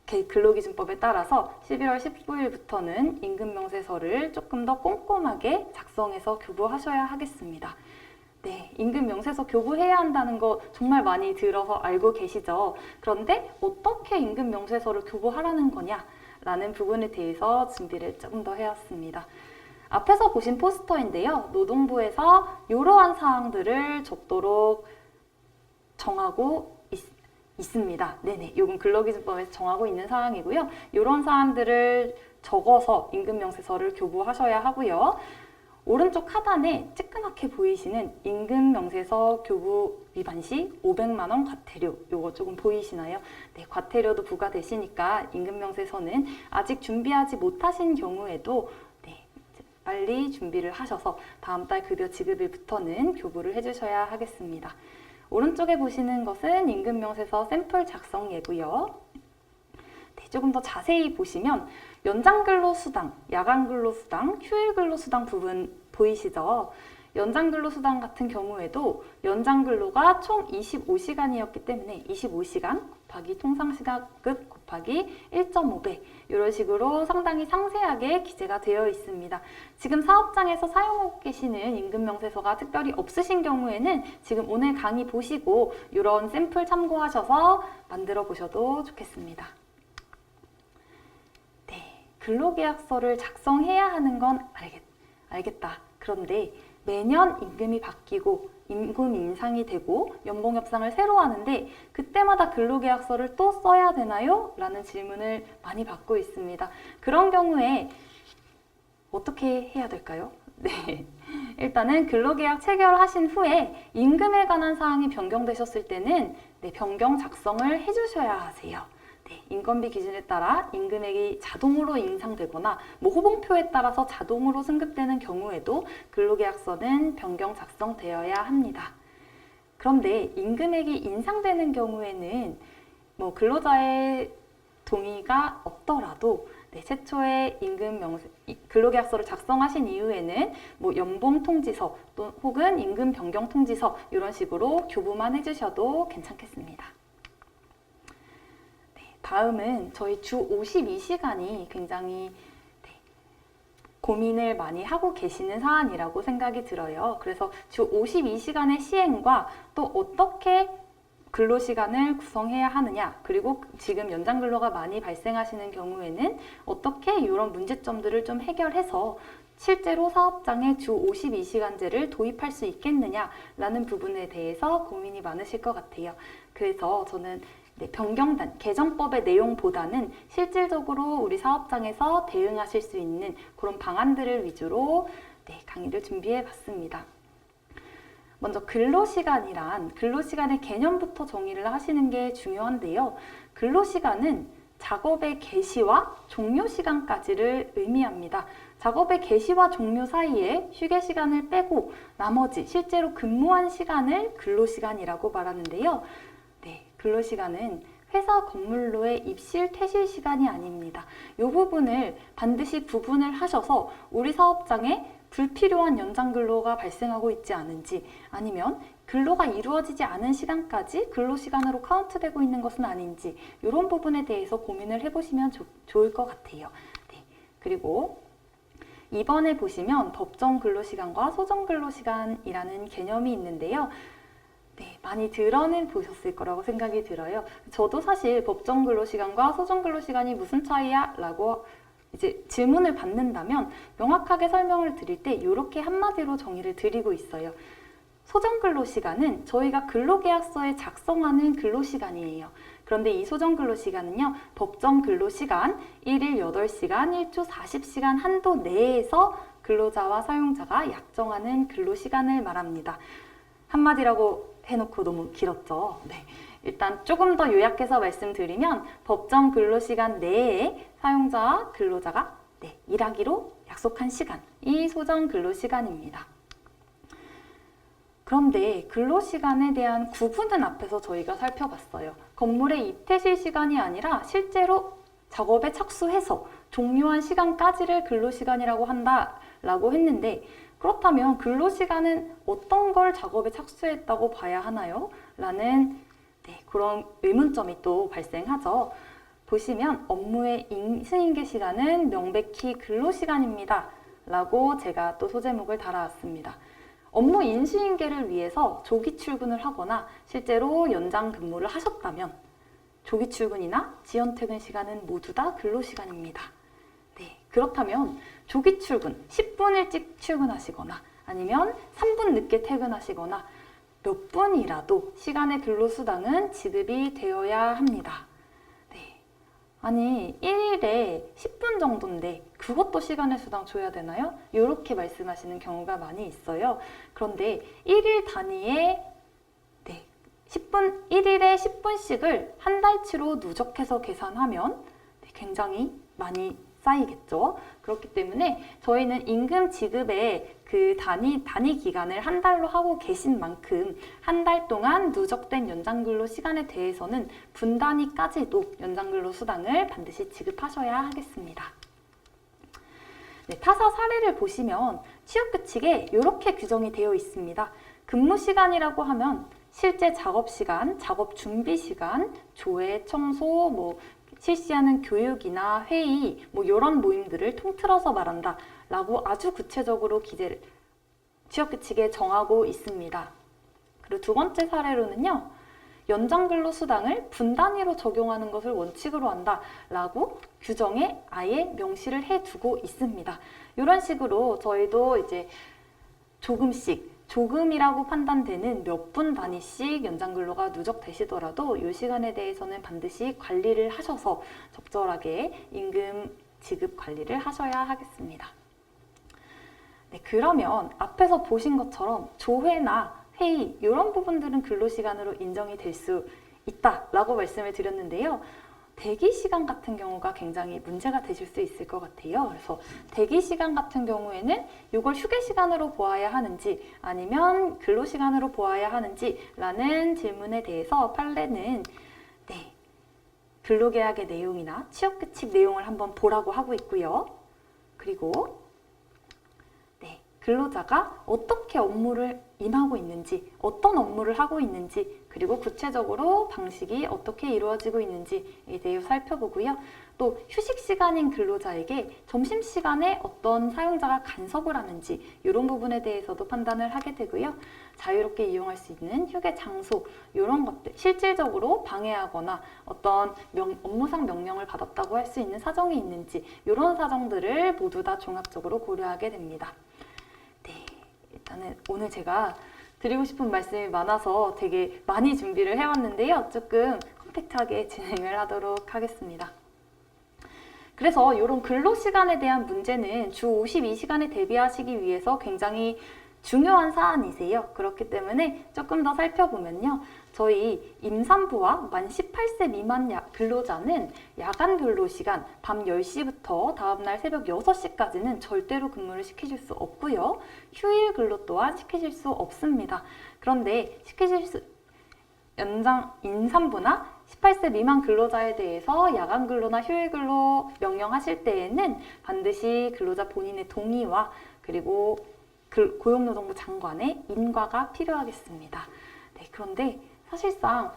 근로기준법에 따라서 11월 19일부터는 임금명세서를 조금 더 꼼꼼하게 작성해서 교부하셔야 하겠습니다. 임금명세서 교부해야 한다는 거 정말 많이 들어서 알고 계시죠? 그런데 어떻게 임금명세서를 교부하라는 거냐? 라는 부분에 대해서 준비를 조금 더 해왔습니다. 앞에서 보신 포스터인데요. 노동부에서 이러한 사항들을 적도록 정하고 있습니다. 이건 근로기준법에서 정하고 있는 사항이고요. 이런 사항들을 적어서 임금명세서를 교부하셔야 하고요. 오른쪽 하단에 쬐끄맣게 보이시는 임금명세서 교부 위반 시 500만 원 과태료, 요거 조금 보이시나요? 과태료도 부과되시니까 임금명세서는 아직 준비하지 못하신 경우에도 빨리 준비를 하셔서 다음 달 급여 지급일부터는 교부를 해주셔야 하겠습니다. 오른쪽에 보시는 것은 임금명세서 샘플 작성 예고요. 조금 더 자세히 보시면 연장근로수당, 야간근로수당, 휴일근로수당 부분 보이시죠? 연장근로수당 같은 경우에도 연장근로가 총 25시간이었기 때문에 25시간 곱하기 통상시간급 곱하기 1.5배 이런 식으로 상당히 상세하게 기재가 되어 있습니다. 지금 사업장에서 사용하고 계시는 임금명세서가 특별히 없으신 경우에는 지금 오늘 강의 보시고 이런 샘플 참고하셔서 만들어 보셔도 좋겠습니다. 근로계약서를 작성해야 하는 건 알겠다. 그런데 매년 임금이 바뀌고 임금 인상이 되고 연봉 협상을 새로 하는데 그때마다 근로계약서를 또 써야 되나요? 라는 질문을 많이 받고 있습니다. 그런 경우에 어떻게 해야 될까요? 일단은 근로계약 체결하신 후에 임금에 관한 사항이 변경되셨을 때는 변경 작성을 해주셔야 하세요. 인건비 기준에 따라 임금액이 자동으로 인상되거나 호봉표에 따라서 자동으로 승급되는 경우에도 근로계약서는 변경 작성되어야 합니다. 그런데 임금액이 인상되는 경우에는 근로자의 동의가 없더라도 최초의 근로계약서를 작성하신 이후에는 뭐 연봉 통지서 또 혹은 임금 변경 통지서 이런 식으로 교부만 해주셔도 괜찮겠습니다. 다음은 저희 주 52시간이 굉장히 고민을 많이 하고 계시는 사안이라고 생각이 들어요. 그래서 주 52시간의 시행과 또 어떻게 근로시간을 구성해야 하느냐, 그리고 지금 연장 근로가 많이 발생하시는 경우에는 어떻게 이런 문제점들을 좀 해결해서 실제로 사업장에 주 52시간제를 도입할 수 있겠느냐라는 부분에 대해서 고민이 많으실 것 같아요. 그래서 저는 변경단, 개정법의 내용보다는 실질적으로 우리 사업장에서 대응하실 수 있는 그런 방안들을 위주로 강의를 준비해 봤습니다. 먼저 근로시간의 개념부터 정의를 하시는 게 중요한데요. 근로시간은 작업의 개시와 종료 시간까지를 의미합니다. 작업의 개시와 종료 사이에 휴게 시간을 빼고 나머지 실제로 근무한 시간을 근로시간이라고 말하는데요. 근로시간은 회사 건물로의 입실, 퇴실 시간이 아닙니다. 이 부분을 반드시 구분을 하셔서 우리 사업장에 불필요한 연장 근로가 발생하고 있지 않은지, 아니면 근로가 이루어지지 않은 시간까지 근로시간으로 카운트되고 있는 것은 아닌지, 이런 부분에 대해서 고민을 해보시면 좋을 것 같아요. 그리고 이번에 보시면 법정 근로시간과 소정 근로시간이라는 개념이 있는데요. 많이 들어는 보셨을 거라고 생각이 들어요. 저도 사실 법정 근로시간과 소정 근로시간이 무슨 차이야? 라고 이제 질문을 받는다면 명확하게 설명을 드릴 때 이렇게 한마디로 정의를 드리고 있어요. 소정 근로시간은 저희가 근로계약서에 작성하는 근로시간이에요. 그런데 이 소정 근로시간은요, 법정 근로시간 1일 8시간, 1주 40시간 한도 내에서 근로자와 사용자가 약정하는 근로시간을 말합니다. 한마디라고 해놓고 너무 길었죠. 일단 조금 더 요약해서 말씀드리면 법정 근로시간 내에 사용자와 근로자가 일하기로 약속한 시간, 이 소정 근로시간입니다. 그런데 근로시간에 대한 구분은 앞에서 저희가 살펴봤어요. 건물의 입퇴실 시간이 아니라 실제로 작업에 착수해서 종료한 시간까지를 근로시간이라고 한다라고 했는데, 그렇다면 근로시간은 어떤 걸 작업에 착수했다고 봐야 하나요? 라는 그런 의문점이 또 발생하죠. 보시면 업무의 인수인계 시간은 명백히 근로시간입니다. 라고 제가 또 소제목을 달아왔습니다. 업무 인수인계를 위해서 조기 출근을 하거나 실제로 연장 근무를 하셨다면 조기 출근이나 지연 퇴근 시간은 모두 다 근로시간입니다. 그렇다면 조기 출근, 10분 일찍 출근하시거나 아니면 3분 늦게 퇴근하시거나 몇 분이라도 시간의 근로수당은 지급이 되어야 합니다. 아니 1일에 10분 정도인데 그것도 시간의 수당 줘야 되나요? 이렇게 말씀하시는 경우가 많이 있어요. 그런데 1일 단위에 1일에 10분씩을 한 달치로 누적해서 계산하면 굉장히 많이 쌓이겠죠. 그렇기 때문에 저희는 임금 지급의 그 단위 기간을 한 달로 하고 계신 만큼 한 달 동안 누적된 연장근로 시간에 대해서는 분단위까지도 연장근로 수당을 반드시 지급하셔야 하겠습니다. 타사 사례를 보시면 취업규칙에 이렇게 규정이 되어 있습니다. 근무시간이라고 하면 실제 작업시간, 작업준비시간, 조회, 청소, 실시하는 교육이나 회의, 이런 모임들을 통틀어서 말한다 라고 아주 구체적으로 취업규칙에 정하고 있습니다. 그리고 두 번째 사례로는요, 연장근로수당을 분단위로 적용하는 것을 원칙으로 한다 라고 규정에 아예 명시를 해두고 있습니다. 이런 식으로 저희도 이제 조금이라고 판단되는 몇 분 단위씩 연장근로가 누적되시더라도 이 시간에 대해서는 반드시 관리를 하셔서 적절하게 임금 지급 관리를 하셔야 하겠습니다. 그러면 앞에서 보신 것처럼 조회나 회의 이런 부분들은 근로시간으로 인정이 될 수 있다라고 말씀을 드렸는데요. 대기시간 같은 경우가 굉장히 문제가 되실 수 있을 것 같아요. 그래서 대기시간 같은 경우에는 이걸 휴게시간으로 보아야 하는지 아니면 근로시간으로 보아야 하는지 라는 질문에 대해서 판례는 근로계약의 내용이나 취업규칙 내용을 한번 보라고 하고 있고요. 그리고 근로자가 어떻게 업무를 임하고 있는지, 어떤 업무를 하고 있는지, 그리고 구체적으로 방식이 어떻게 이루어지고 있는지에 대해 살펴보고요. 또 휴식 시간인 근로자에게 점심시간에 어떤 사용자가 간섭을 하는지 이런 부분에 대해서도 판단을 하게 되고요. 자유롭게 이용할 수 있는 휴게 장소 이런 것들, 실질적으로 방해하거나 어떤 업무상 명령을 받았다고 할 수 있는 사정이 있는지 이런 사정들을 모두 다 종합적으로 고려하게 됩니다. 일단은 오늘 제가 드리고 싶은 말씀이 많아서 되게 많이 준비를 해왔는데요. 조금 컴팩트하게 진행을 하도록 하겠습니다. 그래서 이런 근로시간에 대한 문제는 주 52시간에 대비하시기 위해서 굉장히 중요한 사안이세요. 그렇기 때문에 조금 더 살펴보면요. 저희 임산부와 만 18세 미만 근로자는 야간 근로시간 밤 10시부터 다음날 새벽 6시까지는 절대로 근무를 시키실 수 없고요. 휴일 근로 또한 시키실 수 없습니다. 그런데 임산부나 18세 미만 근로자에 대해서 야간 근로나 휴일 근로 명령하실 때에는 반드시 근로자 본인의 동의와 그리고 고용노동부 장관의 인가가 필요하겠습니다. 그런데 사실상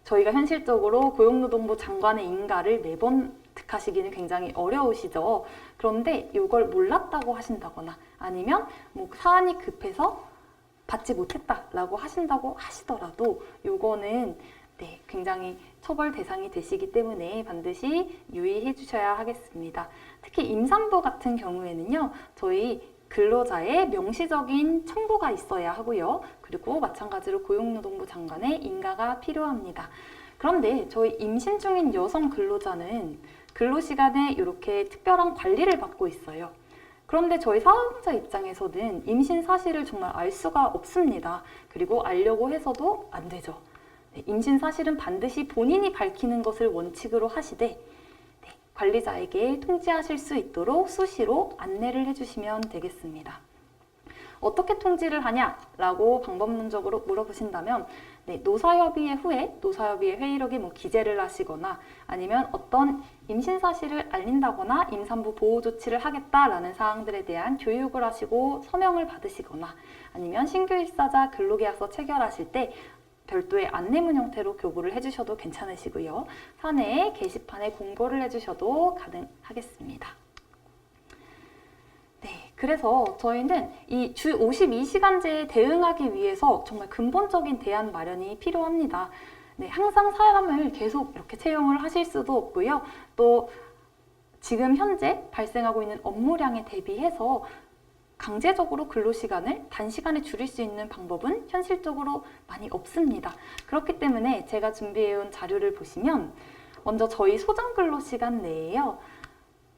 저희가 현실적으로 고용노동부 장관의 인가를 매번 득하시기는 굉장히 어려우시죠. 그런데 이걸 몰랐다고 하신다거나 아니면 뭐 사안이 급해서 받지 못했다라고 하신다고 하시더라도 이거는 굉장히 처벌 대상이 되시기 때문에 반드시 유의해 주셔야 하겠습니다. 특히 임산부 같은 경우에는요. 저희 근로자의 명시적인 청구가 있어야 하고요. 그리고 마찬가지로 고용노동부 장관의 인가가 필요합니다. 그런데 저희 임신 중인 여성 근로자는 근로시간에 이렇게 특별한 관리를 받고 있어요. 그런데 저희 사용자 입장에서는 임신 사실을 정말 알 수가 없습니다. 그리고 알려고 해서도 안 되죠. 임신 사실은 반드시 본인이 밝히는 것을 원칙으로 하시되 관리자에게 통지하실 수 있도록 수시로 안내를 해주시면 되겠습니다. 어떻게 통지를 하냐라고 방법론적으로 물어보신다면 노사협의회 후에 노사협의회 회의록에 기재를 하시거나 아니면 어떤 임신 사실을 알린다거나 임산부 보호 조치를 하겠다라는 사항들에 대한 교육을 하시고 서명을 받으시거나 아니면 신규 입사자 근로계약서 체결하실 때 별도의 안내문 형태로 교부를 해주셔도 괜찮으시고요. 사내 게시판에 공고를 해주셔도 가능하겠습니다. 그래서 저희는 이 주 52시간제에 대응하기 위해서 정말 근본적인 대안 마련이 필요합니다. 항상 사람을 계속 이렇게 채용을 하실 수도 없고요. 또 지금 현재 발생하고 있는 업무량에 대비해서 강제적으로 근로시간을 단시간에 줄일 수 있는 방법은 현실적으로 많이 없습니다. 그렇기 때문에 제가 준비해온 자료를 보시면 먼저 저희 소정 근로시간 내에요.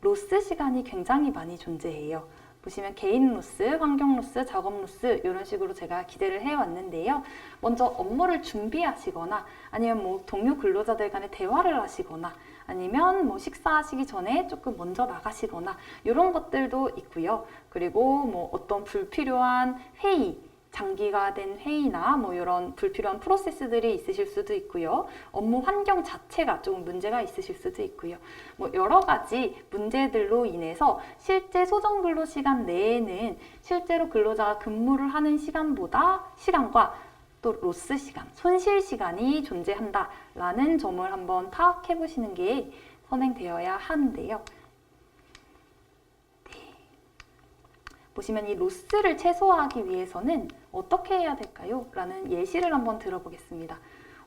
로스 시간이 굉장히 많이 존재해요. 보시면 개인 로스, 환경 로스, 작업 로스 이런 식으로 제가 기재를 해왔는데요. 먼저 업무를 준비하시거나 아니면 동료 근로자들 간에 대화를 하시거나 아니면 식사하시기 전에 조금 먼저 나가시거나 이런 것들도 있고요. 그리고 어떤 불필요한 회의, 장기가 된 회의나 이런 불필요한 프로세스들이 있으실 수도 있고요. 업무 환경 자체가 조금 문제가 있으실 수도 있고요. 여러 가지 문제들로 인해서 실제 소정 근로 시간 내에는 실제로 근로자가 근무를 하는 시간과 또 로스 시간, 손실 시간이 존재한다라는 점을 한번 파악해 보시는 게 선행되어야 하는데요. 보시면 이 로스를 최소화하기 위해서는 어떻게 해야 될까요? 라는 예시를 한번 들어보겠습니다.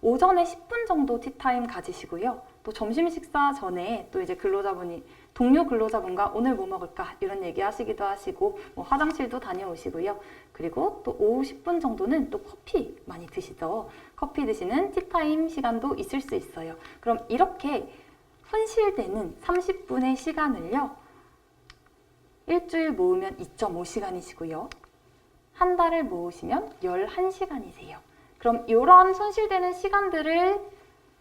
오전에 10분 정도 티타임 가지시고요. 또 점심 식사 전에 또 이제 동료 근로자분과 오늘 뭐 먹을까 이런 얘기 하시기도 하시고 화장실도 다녀오시고요. 그리고 또 오후 10분 정도는 또 커피 많이 드시죠. 커피 드시는 티타임 시간도 있을 수 있어요. 그럼 이렇게 손실되는 30분의 시간을요. 일주일 모으면 2.5시간이시고요. 한 달을 모으시면 11시간이세요. 그럼 이런 손실되는 시간들을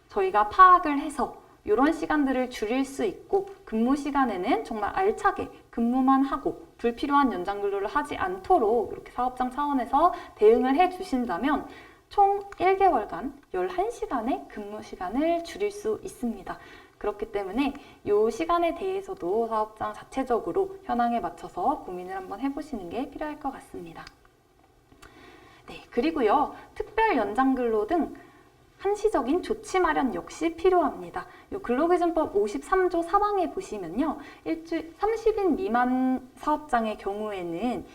저희가 파악을 해서 이런 시간들을 줄일 수 있고 근무 시간에는 정말 알차게 근무만 하고 불필요한 연장 근로를 하지 않도록 이렇게 사업장 차원에서 대응을 해 주신다면 총 1개월간 11시간의 근무 시간을 줄일 수 있습니다. 그렇기 때문에 이 시간에 대해서도 사업장 자체적으로 현황에 맞춰서 고민을 한번 해보시는 게 필요할 것 같습니다. 네, 그리고요, 특별 연장 근로 등 한시적인 조치 마련 역시 필요합니다. 이 근로기준법 53조 4항에 보시면요, 일주일 30인 미만 사업장의 경우에는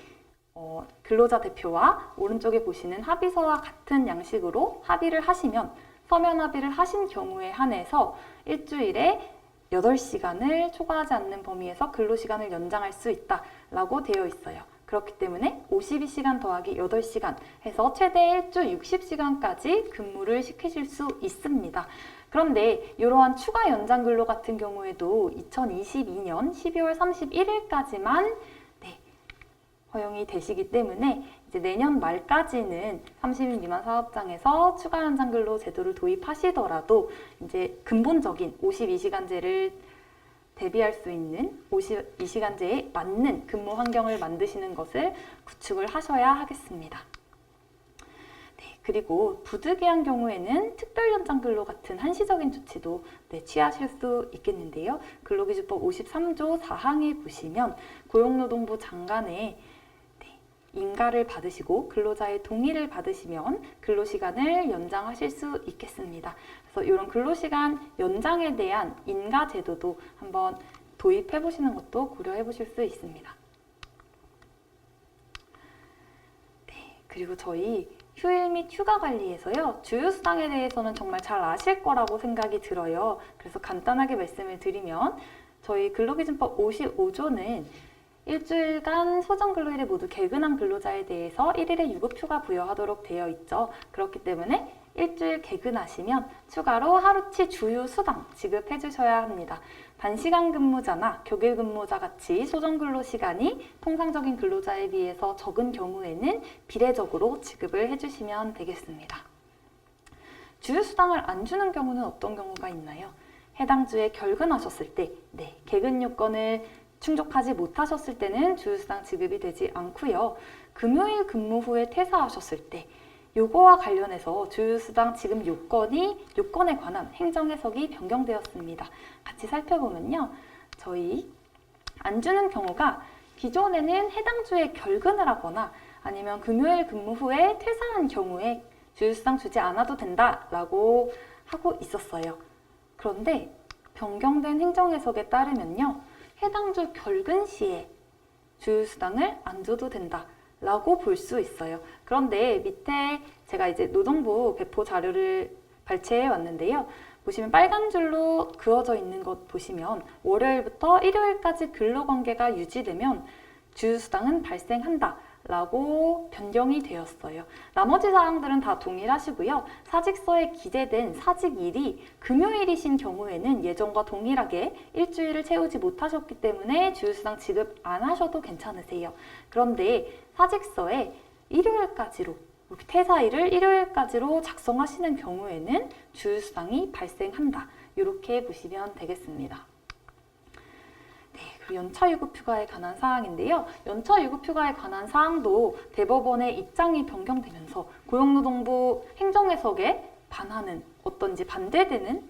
근로자 대표와 오른쪽에 보시는 합의서와 같은 양식으로 합의를 하시면 서면 합의를 하신 경우에 한해서 일주일에 8시간을 초과하지 않는 범위에서 근로시간을 연장할 수 있다라고 되어 있어요. 그렇기 때문에 52시간 더하기 8시간 해서 최대 일주 60시간까지 근무를 시키실 수 있습니다. 그런데 이러한 추가 연장 근로 같은 경우에도 2022년 12월 31일까지만 허용이 되시기 때문에 이제 내년 말까지는 30인 미만 사업장에서 추가 연장 근로 제도를 도입하시더라도 이제 근본적인 52시간제를 대비할 수 있는 52시간제에 맞는 근무 환경을 만드시는 것을 구축을 하셔야 하겠습니다. 네, 그리고 부득이한 경우에는 특별 연장 근로 같은 한시적인 조치도 취하실 수 있겠는데요. 근로기준법 53조 4항에 보시면 고용노동부 장관의 인가를 받으시고 근로자의 동의를 받으시면 근로시간을 연장하실 수 있겠습니다. 그래서 이런 근로시간 연장에 대한 인가 제도도 한번 도입해 보시는 것도 고려해 보실 수 있습니다. 네, 그리고 저희 휴일 및 휴가 관리에서요, 주휴수당에 대해서는 정말 잘 아실 거라고 생각이 들어요. 그래서 간단하게 말씀을 드리면 저희 근로기준법 55조는 일주일간 소정근로일을 모두 개근한 근로자에 대해서 1일의 유급휴가 부여하도록 되어 있죠. 그렇기 때문에 일주일 개근하시면 추가로 하루치 주휴수당 지급해 주셔야 합니다. 단시간 근무자나 격일 근무자 같이 소정근로 시간이 통상적인 근로자에 비해서 적은 경우에는 비례적으로 지급을 해주시면 되겠습니다. 주휴수당을 안 주는 경우는 어떤 경우가 있나요? 해당 주에 결근하셨을 때, 개근 요건을 충족하지 못하셨을 때는 주휴수당 지급이 되지 않고요. 금요일 근무 후에 퇴사하셨을 때 요거와 관련해서 주휴수당 지급 요건에 관한 행정 해석이 변경되었습니다. 같이 살펴보면요. 저희 안 주는 경우가 기존에는 해당 주에 결근을 하거나 아니면 금요일 근무 후에 퇴사한 경우에 주휴수당 주지 않아도 된다라고 하고 있었어요. 그런데 변경된 행정 해석에 따르면요. 해당 주 결근 시에 주휴수당을 안 줘도 된다라고 볼 수 있어요. 그런데 밑에 제가 이제 노동부 배포 자료를 발췌해 왔는데요. 보시면 빨간 줄로 그어져 있는 것 보시면 월요일부터 일요일까지 근로관계가 유지되면 주휴수당은 발생한다 라고 변경이 되었어요. 나머지 사항들은 다 동일하시고요. 사직서에 기재된 사직일이 금요일이신 경우에는 예전과 동일하게 일주일을 채우지 못하셨기 때문에 주휴수당 지급 안 하셔도 괜찮으세요. 그런데 사직서에 일요일까지로 퇴사일을 일요일까지로 작성하시는 경우에는 주휴수당이 발생한다. 이렇게 보시면 되겠습니다. 네, 그리고 연차유급휴가에 관한 사항인데요. 연차유급휴가에 관한 사항도 대법원의 입장이 변경되면서 고용노동부 행정해석에 반하는 어떤지 반대되는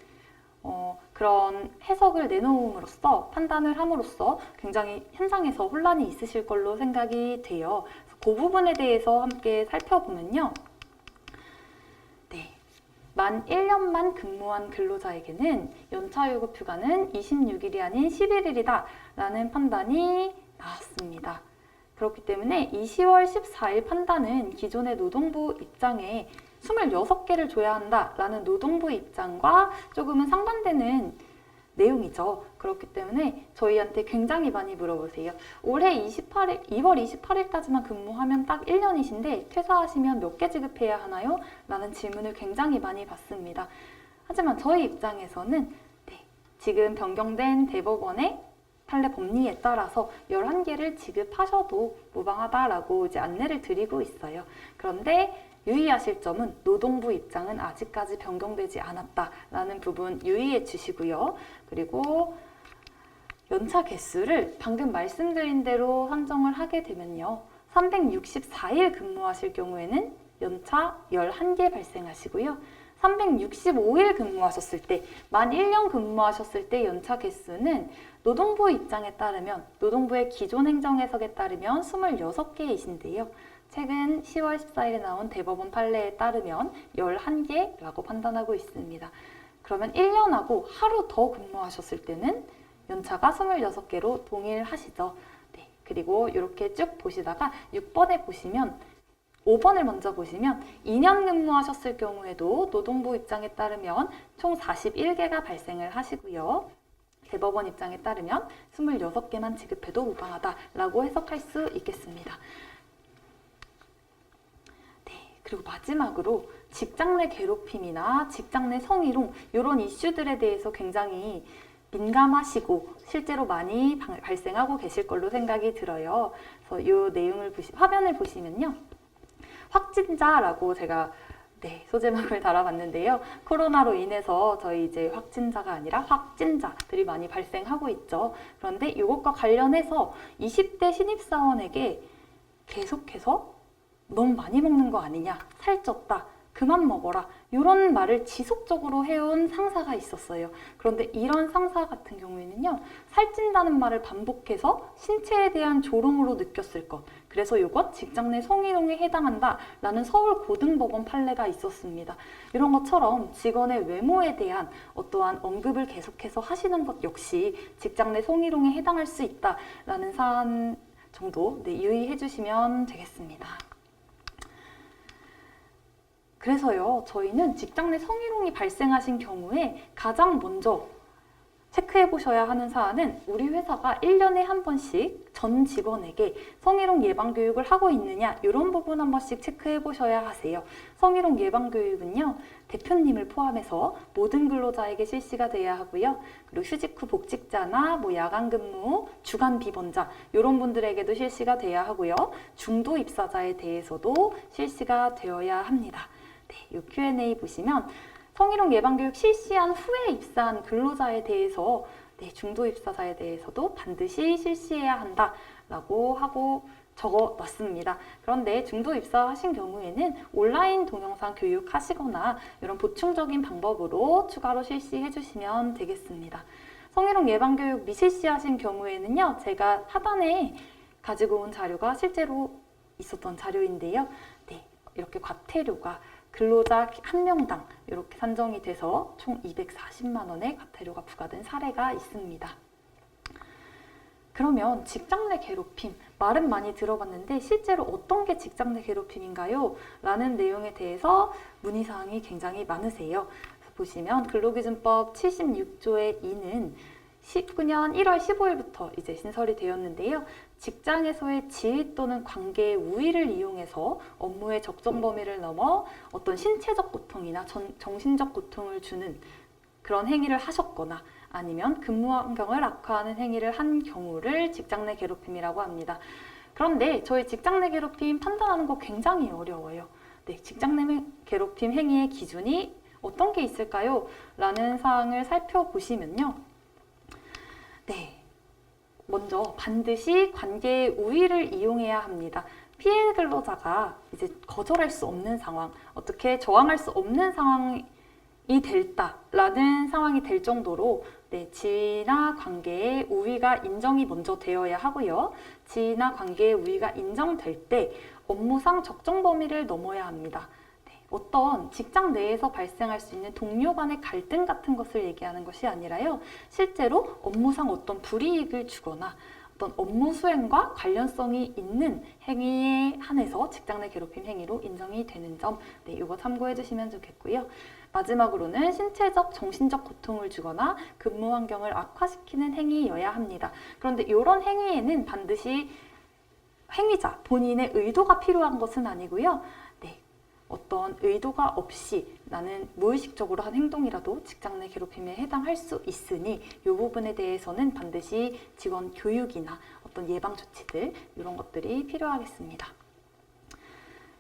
그런 해석을 내놓음으로써 판단을 함으로써 굉장히 현장에서 혼란이 있으실 걸로 생각이 돼요. 그 부분에 대해서 함께 살펴보면요. 만 1년만 근무한 근로자에게는 연차유급휴가는 26일이 아닌 11일이다 라는 판단이 나왔습니다. 그렇기 때문에 이 10월 14일 판단은 기존의 노동부 입장에 26개를 줘야 한다라는 노동부 입장과 조금은 상반되는 내용이죠. 그렇기 때문에 저희한테 굉장히 많이 물어보세요. 올해 2월 28일까지만 근무하면 딱 1년이신데 퇴사하시면 몇 개 지급해야 하나요? 라는 질문을 굉장히 많이 받습니다. 하지만 저희 입장에서는 지금 변경된 대법원의 판례 법리에 따라서 11개를 지급하셔도 무방하다라고 이제 안내를 드리고 있어요. 그런데 유의하실 점은 노동부 입장은 아직까지 변경되지 않았다라는 부분 유의해 주시고요. 그리고 연차 개수를 방금 말씀드린 대로 산정을 하게 되면요. 364일 근무하실 경우에는 연차 11개 발생하시고요. 365일 근무하셨을 때, 만 1년 근무하셨을 때 연차 개수는 노동부 입장에 따르면, 노동부의 기존 행정해석에 따르면 26개이신데요. 최근 10월 14일에 나온 대법원 판례에 따르면 11개라고 판단하고 있습니다. 그러면 1년하고 하루 더 근무하셨을 때는 연차가 26개로 동일하시죠. 네, 그리고 이렇게 쭉 보시다가 6번에 보시면 5번을 먼저 보시면 2년 근무하셨을 경우에도 노동부 입장에 따르면 총 41개가 발생을 하시고요. 대법원 입장에 따르면 26개만 지급해도 무방하다라고 해석할 수 있겠습니다. 네, 그리고 마지막으로 직장 내 괴롭힘이나 직장 내 성희롱 이런 이슈들에 대해서 굉장히 민감하시고 실제로 많이 발생하고 계실 걸로 생각이 들어요. 그래서 이 내용을 화면을 보시면요. 확진자라고 제가 소제목을 달아봤는데요. 코로나로 인해서 저희 이제 확진자가 아니라 확진자들이 많이 발생하고 있죠. 그런데 이것과 관련해서 20대 신입사원에게 계속해서 너무 많이 먹는 거 아니냐, 살쪘다, 그만 먹어라 이런 말을 지속적으로 해온 상사가 있었어요. 그런데 이런 상사 같은 경우에는요, 살찐다는 말을 반복해서 신체에 대한 조롱으로 느꼈을 것, 그래서 이것 직장 내 성희롱에 해당한다라는 서울고등법원 판례가 있었습니다. 이런 것처럼 직원의 외모에 대한 어떠한 언급을 계속해서 하시는 것 역시 직장 내 성희롱에 해당할 수 있다라는 사안 정도 유의해 주시면 되겠습니다. 그래서요, 저희는 직장 내 성희롱이 발생하신 경우에 가장 먼저 체크해 보셔야 하는 사안은 우리 회사가 1년에 한 번씩 전 직원에게 성희롱 예방 교육을 하고 있느냐, 이런 부분 한 번씩 체크해 보셔야 하세요. 성희롱 예방 교육은요, 대표님을 포함해서 모든 근로자에게 실시가 돼야 하고요. 그리고 휴직 후 복직자나 야간 근무, 주간 비번자 이런 분들에게도 실시가 돼야 하고요. 중도 입사자에 대해서도 실시가 되어야 합니다. 네, 이 Q&A 보시면 성희롱 예방교육 실시한 후에 입사한 근로자에 대해서 중도 입사자에 대해서도 반드시 실시해야 한다라고 하고 적어 놨습니다. 그런데 중도 입사하신 경우에는 온라인 동영상 교육하시거나 이런 보충적인 방법으로 추가로 실시해 주시면 되겠습니다. 성희롱 예방교육 미실시하신 경우에는요, 제가 하단에 가지고 온 자료가 실제로 있었던 자료인데요. 네, 이렇게 과태료가 근로자 한 명당 이렇게 산정이 돼서 총 240만 원의 과태료가 부과된 사례가 있습니다. 그러면 직장 내 괴롭힘, 말은 많이 들어봤는데 실제로 어떤 게 직장 내 괴롭힘인가요? 라는 내용에 대해서 문의사항이 굉장히 많으세요. 보시면 근로기준법 76조의 2는 19년 1월 15일부터 이제 신설이 되었는데요. 직장에서의 지위 또는 관계의 우위를 이용해서 업무의 적정 범위를 넘어 어떤 신체적 고통이나 정신적 고통을 주는 그런 행위를 하셨거나 아니면 근무 환경을 악화하는 행위를 한 경우를 직장 내 괴롭힘이라고 합니다. 그런데 저희 직장 내 괴롭힘 판단하는 거 굉장히 어려워요. 네, 직장 내 괴롭힘 행위의 기준이 어떤 게 있을까요? 라는 사항을 살펴보시면요. 네, 먼저 반드시 관계의 우위를 이용해야 합니다. 피해 근로자가 이제 거절할 수 없는 상황, 어떻게 저항할 수 없는 상황이 됐다라는 상황이 될 정도로 지위나 관계의 우위가 인정이 먼저 되어야 하고요. 지위나 관계의 우위가 인정될 때 업무상 적정 범위를 넘어야 합니다. 어떤 직장 내에서 발생할 수 있는 동료 간의 갈등 같은 것을 얘기하는 것이 아니라요. 실제로 업무상 어떤 불이익을 주거나 어떤 업무 수행과 관련성이 있는 행위에 한해서 직장 내 괴롭힘 행위로 인정이 되는 점, 이거 참고해 주시면 좋겠고요. 마지막으로는 신체적, 정신적 고통을 주거나 근무 환경을 악화시키는 행위여야 합니다. 그런데 이런 행위에는 반드시 행위자 본인의 의도가 필요한 것은 아니고요. 어떤 의도가 없이 나는 무의식적으로 한 행동이라도 직장 내 괴롭힘에 해당할 수 있으니 이 부분에 대해서는 반드시 직원 교육이나 어떤 예방 조치들 이런 것들이 필요하겠습니다.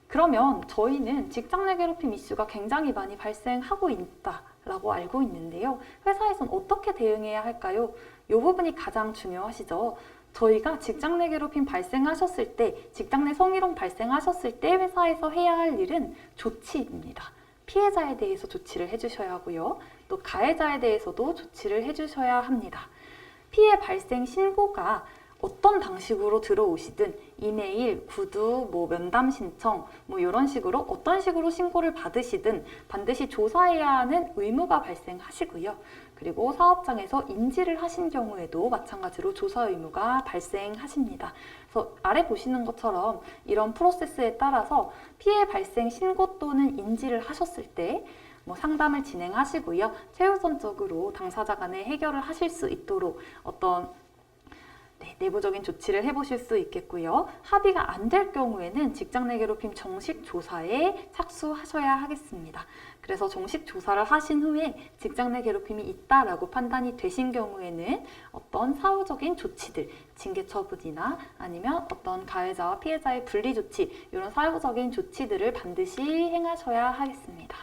그러면 저희는 직장 내 괴롭힘 이슈가 굉장히 많이 발생하고 있다라고 알고 있는데요. 회사에서는 어떻게 대응해야 할까요? 이 부분이 가장 중요하시죠. 저희가 직장 내 괴롭힘 발생하셨을 때, 직장 내 성희롱 발생하셨을 때 회사에서 해야 할 일은 조치입니다. 피해자에 대해서 조치를 해주셔야 하고요. 또 가해자에 대해서도 조치를 해주셔야 합니다. 피해 발생 신고가 어떤 방식으로 들어오시든 이메일, 구두, 면담 신청 이런 식으로 어떤 식으로 신고를 받으시든 반드시 조사해야 하는 의무가 발생하시고요. 그리고 사업장에서 인지를 하신 경우에도 마찬가지로 조사 의무가 발생하십니다. 그래서 아래 보시는 것처럼 이런 프로세스에 따라서 피해 발생 신고 또는 인지를 하셨을 때 상담을 진행하시고요. 최우선적으로 당사자 간에 해결을 하실 수 있도록 어떤 내부적인 조치를 해보실 수 있겠고요. 합의가 안 될 경우에는 직장 내 괴롭힘 정식 조사에 착수하셔야 하겠습니다. 그래서 정식 조사를 하신 후에 직장 내 괴롭힘이 있다라고 판단이 되신 경우에는 어떤 사후적인 조치들, 징계 처분이나 아니면 어떤 가해자와 피해자의 분리 조치, 이런 사후적인 조치들을 반드시 행하셔야 하겠습니다.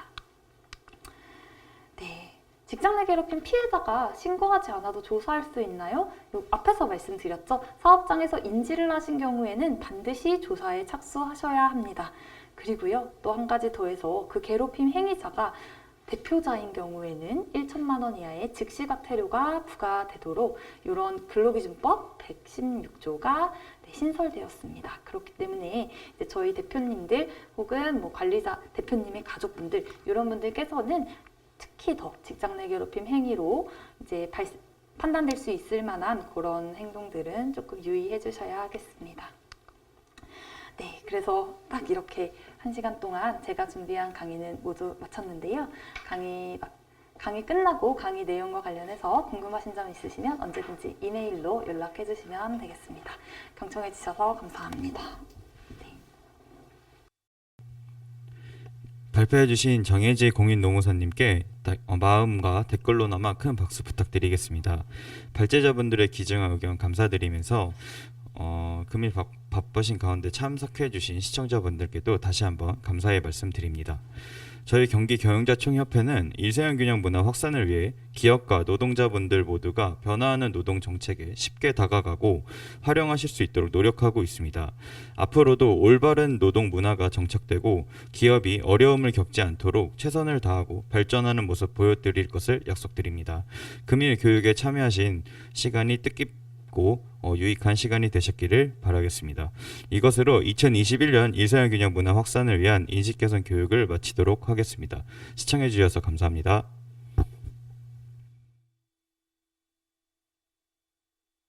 네. 직장 내 괴롭힘 피해자가 신고하지 않아도 조사할 수 있나요? 앞에서 말씀드렸죠. 사업장에서 인지를 하신 경우에는 반드시 조사에 착수하셔야 합니다. 그리고요, 또 한 가지 더해서 그 괴롭힘 행위자가 대표자인 경우에는 1천만 원 이하의 즉시과태료가 부과되도록 이런 근로기준법 116조가 신설되었습니다. 그렇기 때문에 이제 저희 대표님들 혹은 관리자 대표님의 가족분들 이런 분들께서는 특히 더 직장 내 괴롭힘 행위로 이제 판단될 수 있을 만한 그런 행동들은 조금 유의해 주셔야 하겠습니다. 네, 그래서 딱 이렇게 1시간 동안 제가 준비한 강의는 모두 마쳤는데요. 강의 끝나고 강의 내용과 관련해서 궁금하신 점 있으시면 언제든지 이메일로 연락해 주시면 되겠습니다. 경청해 주셔서 감사합니다. 발표해주신 정혜지 공인노무사님께 마음과 댓글로나마 큰 박수 부탁드리겠습니다. 발제자분들의 귀중한 의견 감사드리면서 금일 바쁘신 가운데 참석해주신 시청자분들께도 다시 한번 감사의 말씀드립니다. 저희 경기경영자총협회는 일생활균형 문화 확산을 위해 기업과 노동자분들 모두가 변화하는 노동 정책에 쉽게 다가가고 활용하실 수 있도록 노력하고 있습니다. 앞으로도 올바른 노동 문화가 정착되고 기업이 어려움을 겪지 않도록 최선을 다하고 발전하는 모습 보여드릴 것을 약속드립니다. 금일 교육에 참여하신 시간이 뜻깊고 유익한 시간이 되셨기를 바라겠습니다. 이것으로 2021년 일생활균형 문화 확산을 위한 인식 개선 교육을 마치도록 하겠습니다. 시청해 주셔서 감사합니다.